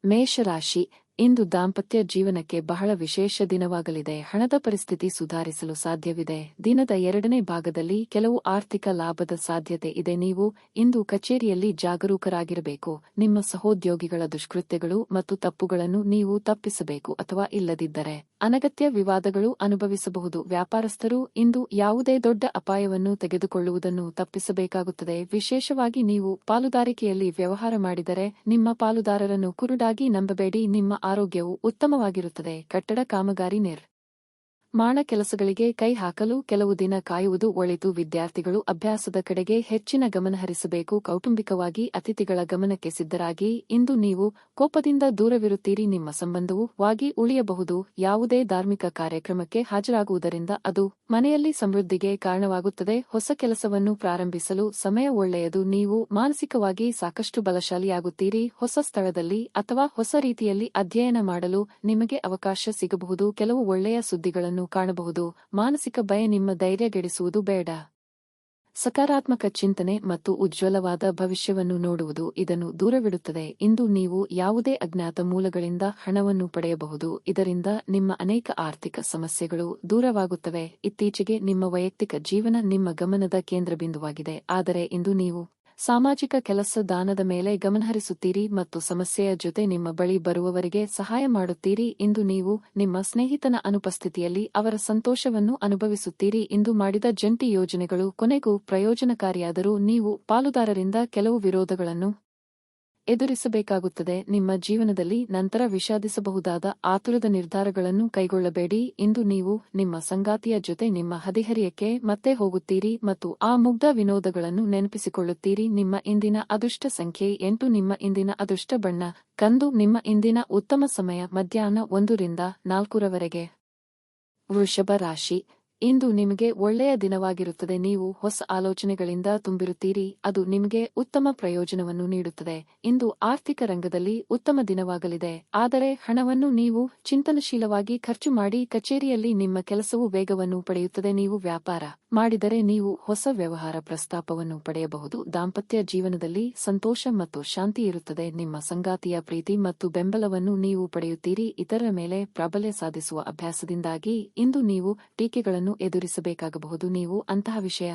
ಮೇಷರಾಶಿ, ಇಂದು ದಾಂಪತ್ಯ ಜೀವನಕ್ಕೆ ಬಹಳ ವಿಶೇಷ ದಿನವಾಗಲಿದೆ. ಹಣದ ಪರಿಸ್ಥಿತಿ ಸುಧಾರಿಸಲು ಸಾಧ್ಯವಿದೆ. ದಿನದ ಎರಡನೇ ಭಾಗದಲ್ಲಿ ಕೆಲವು ಆರ್ಥಿಕ ಲಾಭದ ಸಾಧ್ಯತೆ ಇದೆ. ನೀವು ಇಂದು ಕಚೇರಿಯಲ್ಲಿ ಜಾಗರೂಕರಾಗಿರಬೇಕು. ನಿಮ್ಮ ಸಹೋದ್ಯೋಗಿಗಳ ದುಷ್ಕೃತ್ಯಗಳು ಮತ್ತು ತಪ್ಪುಗಳನ್ನು ನೀವು ತಪ್ಪಿಸಬೇಕು ಅಥವಾ ಇಲ್ಲದಿದ್ದರೆ ಅನಗತ್ಯ ವಿವಾದಗಳು ಅನುಭವಿಸಬಹುದು. ವ್ಯಾಪಾರಸ್ಥರು ಇಂದು ಯಾವುದೇ ದೊಡ್ಡ ಅಪಾಯವನ್ನು ತೆಗೆದುಕೊಳ್ಳುವುದನ್ನು ತಪ್ಪಿಸಬೇಕಾಗುತ್ತದೆ. ವಿಶೇಷವಾಗಿ ನೀವು ಪಾಲುದಾರಿಕೆಯಲ್ಲಿ ವ್ಯವಹಾರ ಮಾಡಿದರೆ ನಿಮ್ಮ ಪಾಲುದಾರರನ್ನು ಕುರುಡಾಗಿ ನಂಬಬೇಡಿ. ನಿಮ್ಮ ಆರೋಗ್ಯವು ಉತ್ತಮವಾಗಿರುತ್ತದೆ. ಕಟ್ಟಡ ಕಾಮಗಾರಿ ನಿರ್ಮಾಣ ಕೆಲಸಗಳಿಗೆ ಕೈ ಹಾಕಲು ಕೆಲವು ದಿನ ಕಾಯುವುದು ಒಳಿತು. ವಿದ್ಯಾರ್ಥಿಗಳು ಅಭ್ಯಾಸದ ಕಡೆಗೆ ಹೆಚ್ಚಿನ ಗಮನ ಹರಿಸಬೇಕು. ಕೌಟುಂಬಿಕವಾಗಿ ಅತಿಥಿಗಳ ಗಮನಕ್ಕೆ ಸಿದ್ಧರಾಗಿ. ಇಂದು ನೀವು ಕೋಪದಿಂದ ದೂರವಿರುತ್ತೀರಿ. ನಿಮ್ಮ ಸಂಬಂಧವು ವಾಗಿ ಉಳಿಯಬಹುದು. ಯಾವುದೇ ಧಾರ್ಮಿಕ ಕಾರ್ಯಕ್ರಮಕ್ಕೆ ಹಾಜರಾಗುವುದರಿಂದ ಅದು ಮನೆಯಲ್ಲಿ ಸಮೃದ್ಧಿಗೆ ಕಾರಣವಾಗುತ್ತದೆ. ಹೊಸ ಕೆಲಸವನ್ನು ಪ್ರಾರಂಭಿಸಲು ಸಮಯ ಒಳ್ಳೆಯದು. ನೀವು ಮಾನಸಿಕವಾಗಿ ಸಾಕಷ್ಟು ಬಲಶಾಲಿಯಾಗುತ್ತೀರಿ. ಹೊಸ ಸ್ಥಳದಲ್ಲಿ ಅಥವಾ ಹೊಸ ರೀತಿಯಲ್ಲಿ ಅಧ್ಯಯನ ಮಾಡಲು ನಿಮಗೆ ಅವಕಾಶ ಸಿಗಬಹುದು. ಕೆಲವು ಒಳ್ಳೆಯ ಸುದ್ದಿಗಳನ್ನು ಕಾಣಬಹುದು. ಮಾನಸಿಕ ಭಯ ನಿಮ್ಮ ಧೈರ್ಯಗೆಡಿಸುವುದು ಬೇಡ. ಸಕಾರಾತ್ಮಕ ಚಿಂತನೆ ಮತ್ತು ಉಜ್ವಲವಾದ ಭವಿಷ್ಯವನ್ನು ನೋಡುವುದು ಇದನ್ನು ದೂರವಿಡುತ್ತದೆ. ಇಂದು ನೀವು ಯಾವುದೇ ಅಜ್ಞಾತ ಮೂಲಗಳಿಂದ ಹಣವನ್ನು ಪಡೆಯಬಹುದು. ಇದರಿಂದ ನಿಮ್ಮ ಅನೇಕ ಆರ್ಥಿಕ ಸಮಸ್ಯೆಗಳು ದೂರವಾಗುತ್ತವೆ. ಇತ್ತೀಚೆಗೆ ನಿಮ್ಮ ವೈಯಕ್ತಿಕ ಜೀವನ ನಿಮ್ಮ ಗಮನದ ಕೇಂದ್ರಬಿಂದುವಾಗಿದೆ. ಆದರೆ ಇಂದು ನೀವು ಸಾಮಾಜಿಕ ಕೆಲಸ ದಾನದ ಮೇಲೆ ಗಮನಹರಿಸುತ್ತೀರಿ ಮತ್ತು ಸಮಸ್ಯೆಯ ಜೊತೆ ನಿಮ್ಮ ಬಳಿ ಬರುವವರಿಗೆ ಸಹಾಯ ಮಾಡುತ್ತೀರಿ. ಇಂದು ನೀವು ನಿಮ್ಮ ಸ್ನೇಹಿತನ ಅನುಪಸ್ಥಿತಿಯಲ್ಲಿ ಅವರ ಸಂತೋಷವನ್ನು ಅನುಭವಿಸುತ್ತೀರಿ. ಇಂದು ಮಾಡಿದ ಜಂಟಿ ಯೋಜನೆಗಳು ಕೊನೆಗೂ ಪ್ರಯೋಜನಕಾರಿಯಾದರೂ ನೀವು ಪಾಲುದಾರರಿಂದ ಕೆಲವು ವಿರೋಧಗಳನ್ನು ಎದುರಿಸಬೇಕಾಗುತ್ತದೆ. ನಿಮ್ಮ ಜೀವನದಲ್ಲಿ ನಂತರ ವಿಷಾದಿಸಬಹುದಾದ ಆತುರದ ನಿರ್ಧಾರಗಳನ್ನು ಕೈಗೊಳ್ಳಬೇಡಿ. ಇಂದು ನೀವು ನಿಮ್ಮ ಸಂಗಾತಿಯ ಜೊತೆ ನಿಮ್ಮ ಹದಿಹರಿಯಕ್ಕೆ ಮತ್ತೆ ಹೋಗುತ್ತೀರಿ ಮತ್ತು ಆ ಮುಗ್ಧ ವಿನೋದಗಳನ್ನು ನೆನಪಿಸಿಕೊಳ್ಳುತ್ತೀರಿ. ನಿಮ್ಮ ಇಂದಿನ ಅದೃಷ್ಟ ಸಂಖ್ಯೆ 8. ನಿಮ್ಮ ಇಂದಿನ ಅದೃಷ್ಟ ಬಣ್ಣ ಕಂದು. ನಿಮ್ಮ ಇಂದಿನ ಉತ್ತಮ ಸಮಯ ಮಧ್ಯಾಹ್ನ 1 ರಿಂದ 4 ರವರೆಗೆ. ವೃಷಭ ರಾಶಿ, ಇಂದು ನಿಮಗೆ ಒಳ್ಳೆಯ ದಿನವಾಗಿರುತ್ತದೆ. ನೀವು ಹೊಸ ಆಲೋಚನೆಗಳಿಂದ ತುಂಬಿರುತ್ತೀರಿ. ಅದು ನಿಮಗೆ ಉತ್ತಮ ಪ್ರಯೋಜನವನ್ನು ನೀಡುತ್ತದೆ. ಇಂದು ಆರ್ಥಿಕ ರಂಗದಲ್ಲಿ ಉತ್ತಮ ದಿನವಾಗಲಿದೆ. ಆದರೆ ಹಣವನ್ನು ನೀವು ಚಿಂತನಶೀಲವಾಗಿ ಖರ್ಚು ಮಾಡಿ. ಕಚೇರಿಯಲ್ಲಿ ನಿಮ್ಮ ಕೆಲಸವು ವೇಗವನ್ನು ಪಡೆಯುತ್ತದೆ. ನೀವು ವ್ಯಾಪಾರ ಮಾಡಿದರೆ ನೀವು ಹೊಸ ವ್ಯವಹಾರ ಪ್ರಸ್ತಾಪವನ್ನು ಪಡೆಯಬಹುದು. ದಾಂಪತ್ಯ ಜೀವನದಲ್ಲಿ ಸಂತೋಷ ಮತ್ತು ಶಾಂತಿ ಇರುತ್ತದೆ. ನಿಮ್ಮ ಸಂಗಾತಿಯ ಪ್ರೀತಿ ಮತ್ತು ಬೆಂಬಲವನ್ನು ನೀವು ಪಡೆಯುತ್ತೀರಿ. ಇತರರ ಮೇಲೆ ಪ್ರಾಬಲ್ಯ ಸಾಧಿಸುವ ಅಭ್ಯಾಸದಿಂದಾಗಿ ಇಂದು ನೀವು ಟೀಕೆಗಳನ್ನು ಎದುರಿಸಬೇಕಾಗಬಹುದು. ನೀವು ಅಂತಹ ವಿಷಯ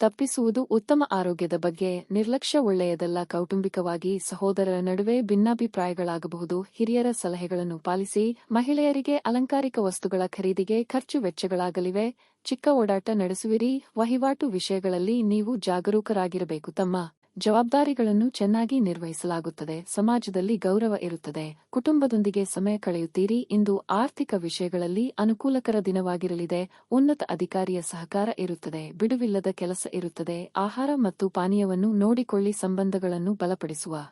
ತಪ್ಪಿಸುವುದು ಉತ್ತಮ. ಆರೋಗ್ಯದ ಬಗ್ಗೆ ನಿರ್ಲಕ್ಷ್ಯ ಒಳ್ಳೆಯದಲ್ಲ. ಕೌಟುಂಬಿಕವಾಗಿ ಸಹೋದರರ ನಡುವೆ ಭಿನ್ನಾಭಿಪ್ರಾಯಗಳಾಗಬಹುದು. ಹಿರಿಯರ ಸಲಹೆಗಳನ್ನು ಪಾಲಿಸಿ. ಮಹಿಳೆಯರಿಗೆ ಅಲಂಕಾರಿಕ ವಸ್ತುಗಳ ಖರೀದಿಗೆ ಖರ್ಚು ವೆಚ್ಚಗಳಾಗಲಿವೆ. ಚಿಕ್ಕ ಓಡಾಟ ನಡೆಸುವಿರಿ. ವಹಿವಾಟು ವಿಷಯಗಳಲ್ಲಿ ನೀವು ಜಾಗರೂಕರಾಗಿರಬೇಕು. ತಮ್ಮ ಜವಾಬ್ದಾರಿಗಳನ್ನು ಚೆನ್ನಾಗಿ ನಿರ್ವಹಿಸಲಾಗುತ್ತದೆ. ಸಮಾಜದಲ್ಲಿ ಗೌರವ ಇರುತ್ತದೆ. ಕುಟುಂಬದೊಂದಿಗೆ ಸಮಯ ಕಳೆಯುತ್ತೀರಿ. ಇಂದು ಆರ್ಥಿಕ ವಿಷಯಗಳಲ್ಲಿ ಅನುಕೂಲಕರ ದಿನವಾಗಿರಲಿದೆ. ಉನ್ನತ ಅಧಿಕಾರಿಯ ಸಹಕಾರ ಇರುತ್ತದೆ. ಬಿಡುವಿಲ್ಲದ ಕೆಲಸ ಇರುತ್ತದೆ. ಆಹಾರ ಮತ್ತು ಪಾನೀಯವನ್ನು ನೋಡಿಕೊಳ್ಳಿ. ಸಂಬಂಧಗಳನ್ನು ಬಲಪಡಿಸುವ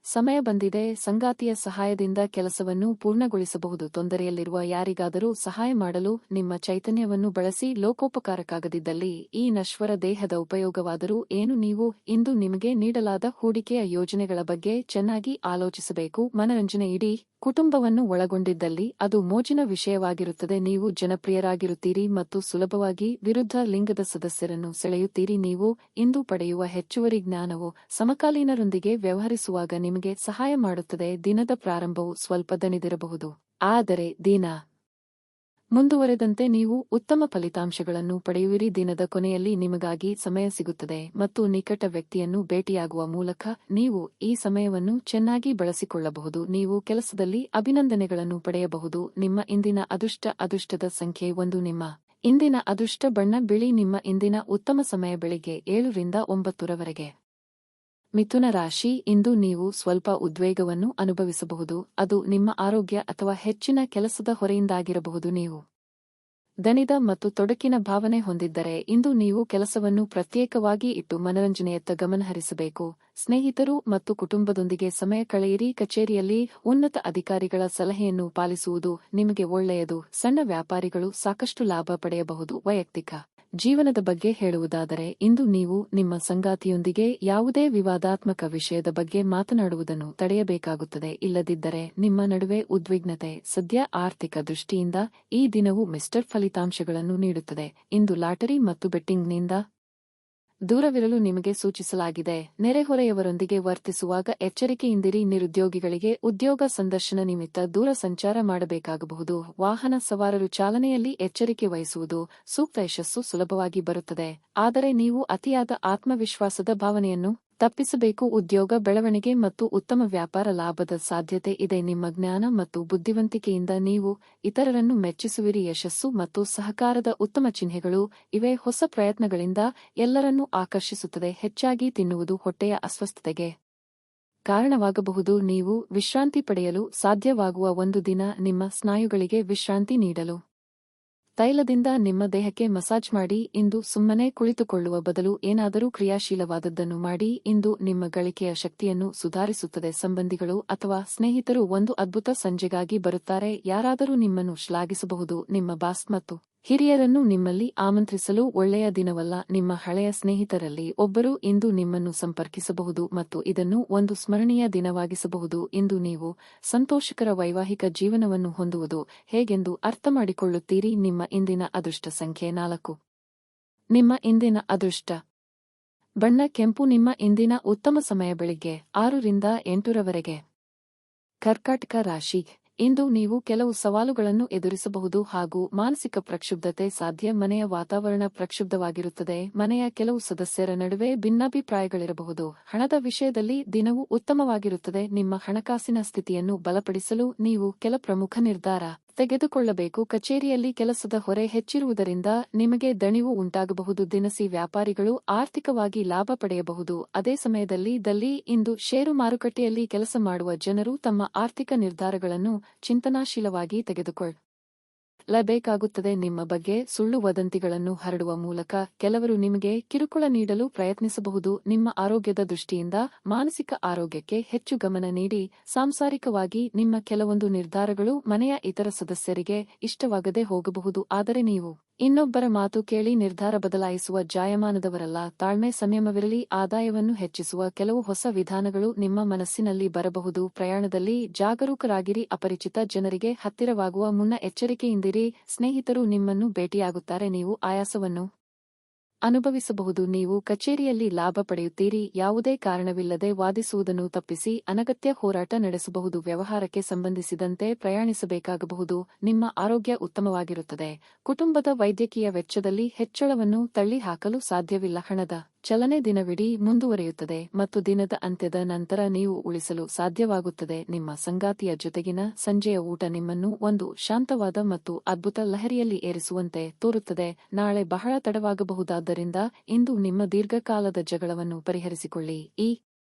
ಸಮಯ ಬಂದಿದೆ. ಸಂಗಾತಿಯ ಸಹಾಯದಿಂದ ಕೆಲಸವನ್ನು ಪೂರ್ಣಗೊಳಿಸಬಹುದು. ತೊಂದರೆಯಲ್ಲಿರುವ ಯಾರಿಗಾದರೂ ಸಹಾಯ ಮಾಡಲು ನಿಮ್ಮ ಚೈತನ್ಯವನ್ನು ಬಳಸಿ. ಲೋಕೋಪಕಾರಕ್ಕಾಗದಿದ್ದಲ್ಲಿ ಈ ನಶ್ವರ ದೇಹದ ಉಪಯೋಗವಾದರೂ ಏನು? ನೀವು ಇಂದು ನಿಮಗೆ ನೀಡಲಾದ ಹೂಡಿಕೆಯ ಯೋಜನೆಗಳ ಬಗ್ಗೆ ಚೆನ್ನಾಗಿ ಆಲೋಚಿಸಬೇಕು. ಮನರಂಜನೆ ಇಡೀ ಕುಟುಂಬವನ್ನು ಒಳಗೊಂಡಿದ್ದಲ್ಲಿ ಅದು ಮೋಜಿನ ವಿಷಯವಾಗಿರುತ್ತದೆ. ನೀವು ಜನಪ್ರಿಯರಾಗಿರುತ್ತೀರಿ ಮತ್ತು ಸುಲಭವಾಗಿ ವಿರುದ್ಧ ಲಿಂಗದ ಸದಸ್ಯರನ್ನು ಸೆಳೆಯುತ್ತೀರಿ. ನೀವು ಇಂದು ಪಡೆಯುವ ಹೆಚ್ಚುವರಿ ಜ್ಞಾನವು ಸಮಕಾಲೀನರೊಂದಿಗೆ ವ್ಯವಹರಿಸುವಾಗ ನಿಮಗೆ ಸಹಾಯ ಮಾಡುತ್ತದೆ. ದಿನದ ಪ್ರಾರಂಭವು ಸ್ವಲ್ಪ ದಣಿದಿರಬಹುದು, ಆದರೆ ದಿನ ಮುಂದುವರೆದಂತೆ ನೀವು ಉತ್ತಮ ಫಲಿತಾಂಶಗಳನ್ನು ಪಡೆಯುವಿರಿ. ದಿನದ ಕೊನೆಯಲ್ಲಿ ನಿಮಗಾಗಿ ಸಮಯ ಸಿಗುತ್ತದೆ ಮತ್ತು ನಿಕಟ ವ್ಯಕ್ತಿಯನ್ನು ಭೇಟಿಯಾಗುವ ಮೂಲಕ ನೀವು ಈ ಸಮಯವನ್ನು ಚೆನ್ನಾಗಿ ಬಳಸಿಕೊಳ್ಳಬಹುದು. ನೀವು ಕೆಲಸದಲ್ಲಿ ಅಭಿನಂದನೆಗಳನ್ನು ಪಡೆಯಬಹುದು. ನಿಮ್ಮ ಇಂದಿನ ಅದೃಷ್ಟದ ಸಂಖ್ಯೆ 1. ನಿಮ್ಮ ಇಂದಿನ ಅದೃಷ್ಟ ಬಣ್ಣ ಬಿಳಿ. ನಿಮ್ಮ ಇಂದಿನ ಉತ್ತಮ ಸಮಯ ಬೆಳಿಗ್ಗೆ 7 ರಿಂದ 9 ರವರೆಗೆ. ಮಿಥುನ ರಾಶಿ, ಇಂದು ನೀವು ಸ್ವಲ್ಪ ಉದ್ವೇಗವನ್ನು ಅನುಭವಿಸಬಹುದು. ಅದು ನಿಮ್ಮ ಆರೋಗ್ಯ ಅಥವಾ ಹೆಚ್ಚಿನ ಕೆಲಸದ ಹೊರೆಯಿಂದಾಗಿರಬಹುದು. ನೀವು ದಣಿದ ಮತ್ತು ತೊಡಕಿನ ಭಾವನೆ ಹೊಂದಿದ್ದರೆ ಇಂದು ನೀವು ಕೆಲಸವನ್ನು ಪ್ರತ್ಯೇಕವಾಗಿ ಇಟ್ಟು ಮನರಂಜನೆಯತ್ತ ಗಮನಹರಿಸಬೇಕು. ಸ್ನೇಹಿತರು ಮತ್ತು ಕುಟುಂಬದೊಂದಿಗೆ ಸಮಯ ಕಳೆಯಿರಿ. ಕಚೇರಿಯಲ್ಲಿ ಉನ್ನತ ಅಧಿಕಾರಿಗಳ ಸಲಹೆಯನ್ನು ಪಾಲಿಸುವುದು ನಿಮಗೆ ಒಳ್ಳೆಯದು. ಸಣ್ಣ ವ್ಯಾಪಾರಿಗಳು ಸಾಕಷ್ಟು ಲಾಭ ಪಡೆಯಬಹುದು. ವೈಯಕ್ತಿಕ ಜೀವನದ ಬಗ್ಗೆ ಹೇಳುವುದಾದರೆ ಇಂದು ನೀವು ನಿಮ್ಮ ಸಂಗಾತಿಯೊಂದಿಗೆ ಯಾವುದೇ ವಿವಾದಾತ್ಮಕ ವಿಷಯದ ಬಗ್ಗೆ ಮಾತನಾಡುವುದನ್ನು ತಡೆಯಬೇಕಾಗುತ್ತದೆ. ಇಲ್ಲದಿದ್ದರೆ ನಿಮ್ಮ ನಡುವೆ ಉದ್ವಿಗ್ನತೆ. ಸದ್ಯ ಆರ್ಥಿಕ ದೃಷ್ಟಿಯಿಂದ ಈ ದಿನವು ಮಿಸ್ಟರ್ ಫಲಿತಾಂಶಗಳನ್ನು ನೀಡುತ್ತದೆ. ಇಂದು ಲಾಟರಿ ಮತ್ತು ಬೆಟ್ಟಿಂಗ್ನಿಂದ ದೂರವಿರಲು ನಿಮಗೆ ಸೂಚಿಸಲಾಗಿದೆ. ನೆರೆಹೊರೆಯವರೊಂದಿಗೆ ವರ್ತಿಸುವಾಗ ಎಚ್ಚರಿಕೆಯಿಂದಿರಿ. ನಿರುದ್ಯೋಗಿಗಳಿಗೆ ಉದ್ಯೋಗ ಸಂದರ್ಶನ ನಿಮಿತ್ತ ದೂರ ಸಂಚಾರ ಮಾಡಬೇಕಾಗಬಹುದು. ವಾಹನ ಸವಾರರು ಚಾಲನೆಯಲ್ಲಿ ಎಚ್ಚರಿಕೆ ವಹಿಸುವುದು ಸೂಕ್ತ. ಯಶಸ್ಸು ಸುಲಭವಾಗಿ ಬರುತ್ತದೆ, ಆದರೆ ನೀವು ಅತಿಯಾದ ಆತ್ಮವಿಶ್ವಾಸದ ಭಾವನೆಯನ್ನು ತಪ್ಪಿಸಬೇಕು. ಉದ್ಯೋಗ ಬೆಳವಣಿಗೆ ಮತ್ತು ಉತ್ತಮ ವ್ಯಾಪಾರ ಲಾಭದ ಸಾಧ್ಯತೆ ಇದೆ. ನಿಮ್ಮ ಜ್ಞಾನ ಮತ್ತು ಬುದ್ಧಿವಂತಿಕೆಯಿಂದ ನೀವು ಇತರರನ್ನು ಮೆಚ್ಚಿಸುವಿರಿ. ಯಶಸ್ಸು ಮತ್ತು ಸಹಕಾರದ ಉತ್ತಮ ಚಿಹ್ನೆಗಳು ಇವೆ. ಹೊಸ ಪ್ರಯತ್ನಗಳಿಂದ ಎಲ್ಲರನ್ನೂ ಆಕರ್ಷಿಸುತ್ತದೆ. ಹೆಚ್ಚಾಗಿ ತಿನ್ನುವುದು ಹೊಟ್ಟೆಯ ಅಸ್ವಸ್ಥತೆಗೆ ಕಾರಣವಾಗಬಹುದು. ನೀವು ವಿಶ್ರಾಂತಿ ಪಡೆಯಲು ಸಾಧ್ಯವಾಗುವ ಒಂದು ದಿನ. ನಿಮ್ಮ ಸ್ನಾಯುಗಳಿಗೆ ವಿಶ್ರಾಂತಿ ನೀಡಲು ತೈಲದಿಂದ ನಿಮ್ಮ ದೇಹಕ್ಕೆ ಮಸಾಜ್ ಮಾಡಿ. ಇಂದು ಸುಮ್ಮನೆ ಕುಳಿತುಕೊಳ್ಳುವ ಬದಲು ಏನಾದರೂ ಕ್ರಿಯಾಶೀಲವಾದದ್ದನ್ನು ಮಾಡಿ. ಇಂದು ನಿಮ್ಮ ಗಳಿಕೆಯ ಶಕ್ತಿಯನ್ನು ಸುಧಾರಿಸುತ್ತದೆ. ಸಂಬಂಧಿಗಳು ಅಥವಾ ಸ್ನೇಹಿತರು ಒಂದು ಅದ್ಭುತ ಸಂಜೆಗಾಗಿ ಬರುತ್ತಾರೆ. ಯಾರಾದರೂ ನಿಮ್ಮನ್ನು ಶ್ಲಾಘಿಸಬಹುದು. ನಿಮ್ಮ ಬಾಸ್ ಮತ್ತು ಹಿರಿಯರನ್ನು ನಿಮ್ಮಲ್ಲಿ ಆಮಂತ್ರಿಸಲು ಒಳ್ಳೆಯ ದಿನವಲ್ಲ. ನಿಮ್ಮ ಹಳೆಯ ಸ್ನೇಹಿತರಲ್ಲಿ ಒಬ್ಬರು ಇಂದು ನಿಮ್ಮನ್ನು ಸಂಪರ್ಕಿಸಬಹುದು ಮತ್ತು ಇದನ್ನು ಒಂದು ಸ್ಮರಣೀಯ ದಿನವಾಗಿಸಬಹುದು. ಇಂದು ನೀವು ಸಂತೋಷಕರ ವೈವಾಹಿಕ ಜೀವನವನ್ನು ಹೊಂದುವುದು ಹೇಗೆಂದು ಅರ್ಥಮಾಡಿಕೊಳ್ಳುತ್ತೀರಿ. ನಿಮ್ಮ ಇಂದಿನ ಅದೃಷ್ಟ ಸಂಖ್ಯೆ 4. ನಿಮ್ಮ ಇಂದಿನ ಅದೃಷ್ಟ ಬಣ್ಣ ಕೆಂಪು. ನಿಮ್ಮ ಇಂದಿನ ಉತ್ತಮ ಸಮಯ ಬೆಳಿಗ್ಗೆ 6 ರಿಂದ 8 ರವರೆಗೆ. ಕರ್ಕಾಟಕ ರಾಶಿ. ಇಂದು ನೀವು ಕೆಲವು ಸವಾಲುಗಳನ್ನು ಎದುರಿಸಬಹುದು ಹಾಗೂ ಮಾನಸಿಕ ಪ್ರಕ್ಷುಬ್ಧತೆ ಸಾಧ್ಯ. ಮನೆಯ ವಾತಾವರಣ ಪ್ರಕ್ಷುಬ್ಧವಾಗಿರುತ್ತದೆ. ಮನೆಯ ಕೆಲವು ಸದಸ್ಯರ ನಡುವೆ ಭಿನ್ನಾಭಿಪ್ರಾಯಗಳಿರಬಹುದು. ಹಣದ ವಿಷಯದಲ್ಲಿ ದಿನವೂ ಉತ್ತಮವಾಗಿರುತ್ತದೆ. ನಿಮ್ಮ ಹಣಕಾಸಿನ ಸ್ಥಿತಿಯನ್ನು ಬಲಪಡಿಸಲು ನೀವು ಕೆಲ ಪ್ರಮುಖ ನಿರ್ಧಾರ ತೆಗೆದುಕೊಳ್ಳಬೇಕು. ಕಚೇರಿಯಲ್ಲಿ ಕೆಲಸದ ಹೊರೆ ಹೆಚ್ಚಿರುವುದರಿಂದ ನಿಮಗೆ ದಣಿವು ಉಂಟಾಗಬಹುದು. ದಿನಸಿ ವ್ಯಾಪಾರಿಗಳು ಆರ್ಥಿಕವಾಗಿ ಲಾಭ ಪಡೆಯಬಹುದು. ಅದೇ ಸಮಯದಲ್ಲಿ ಇಂದು ಷೇರು ಮಾರುಕಟ್ಟೆಯಲ್ಲಿ ಕೆಲಸ ಮಾಡುವ ಜನರು ತಮ್ಮ ಆರ್ಥಿಕ ನಿರ್ಧಾರಗಳನ್ನು ಚಿಂತನಾಶೀಲವಾಗಿ ತೆಗೆದುಕೊಳ್ಳಬೇಕಾಗುತ್ತದೆ. ನಿಮ್ಮ ಬಗ್ಗೆ ಸುಳ್ಳು ವದಂತಿಗಳನ್ನು ಹರಡುವ ಮೂಲಕ ಕೆಲವರು ನಿಮಗೆ ಕಿರುಕುಳ ನೀಡಲು ಪ್ರಯತ್ನಿಸಬಹುದು. ನಿಮ್ಮ ಆರೋಗ್ಯದ ದೃಷ್ಟಿಯಿಂದ ಮಾನಸಿಕ ಆರೋಗ್ಯಕ್ಕೆ ಹೆಚ್ಚು ಗಮನ ನೀಡಿ. ಸಾಂಸಾರಿಕವಾಗಿ ನಿಮ್ಮ ಕೆಲವೊಂದು ನಿರ್ಧಾರಗಳು ಮನೆಯ ಇತರ ಸದಸ್ಯರಿಗೆ ಇಷ್ಟವಾಗದೆ ಹೋಗಬಹುದು, ಆದರೆ ನೀವು ಇನ್ನೊಬ್ಬರ ಮಾತು ಕೇಳಿ ನಿರ್ಧಾರ ಬದಲಾಯಿಸುವ ಜಾಯಮಾನದವರಲ್ಲ. ತಾಳ್ಮೆ, ಸಂಯಮವಿರಲಿ. ಆದಾಯವನ್ನು ಹೆಚ್ಚಿಸುವ ಕೆಲವು ಹೊಸ ವಿಧಾನಗಳು ನಿಮ್ಮ ಮನಸ್ಸಿನಲ್ಲಿ ಬರಬಹುದು. ಪ್ರಯಾಣದಲ್ಲಿ ಜಾಗರೂಕರಾಗಿರಿ. ಅಪರಿಚಿತ ಜನರಿಗೆ ಹತ್ತಿರವಾಗುವ ಮುನ್ನ ಎಚ್ಚರಿಕೆಯಿಂದಿರಿ. ಸ್ನೇಹಿತರು ನಿಮ್ಮನ್ನು ಭೇಟಿಯಾಗುತ್ತಾರೆ. ನೀವು ಆಯಾಸವನ್ನು ಅನುಭವಿಸಬಹುದು. ನೀವು ಕಚೇರಿಯಲ್ಲಿ ಲಾಭ ಪಡೆಯುತ್ತೀರಿ. ಯಾವುದೇ ಕಾರಣವಿಲ್ಲದೆ ವಾದಿಸುವುದನ್ನು ತಪ್ಪಿಸಿ ಅನಗತ್ಯ ಹೋರಾಟ ನಡೆಸಬಹುದು. ವ್ಯವಹಾರಕ್ಕೆ ಸಂಬಂಧಿಸಿದಂತೆ ಪ್ರಯಾಣಿಸಬೇಕಾಗಬಹುದು. ನಿಮ್ಮ ಆರೋಗ್ಯ ಉತ್ತಮವಾಗಿರುತ್ತದೆ. ಕುಟುಂಬದ ವೈದ್ಯಕೀಯ ವೆಚ್ಚದಲ್ಲಿ ಹೆಚ್ಚಳವನ್ನು ತಳ್ಳಿಹಾಕಲು ಸಾಧ್ಯವಿಲ್ಲ. ಹಣದ ಚಲನೆ ದಿನವಿಡೀ ಮುಂದುವರಿಯುತ್ತದೆ ಮತ್ತು ದಿನದ ಅಂತ್ಯದ ನಂತರ ನೀವು ಉಳಿಸಲು ಸಾಧ್ಯವಾಗುತ್ತದೆ. ನಿಮ್ಮ ಸಂಗಾತಿಯ ಜೊತೆಗಿನ ಸಂಜೆಯ ಊಟ ನಿಮ್ಮನ್ನು ಒಂದು ಶಾಂತವಾದ ಮತ್ತು ಅದ್ಭುತ ಲಹರಿಯಲ್ಲಿ ಏರಿಸುವಂತೆ ತೋರುತ್ತದೆ. ನಾಳೆ ಬಹಳ ತಡವಾಗಬಹುದಾದ್ದರಿಂದ ಇಂದು ನಿಮ್ಮ ದೀರ್ಘಕಾಲದ ಜಗಳವನ್ನು ಪರಿಹರಿಸಿಕೊಳ್ಳಿ. ಈ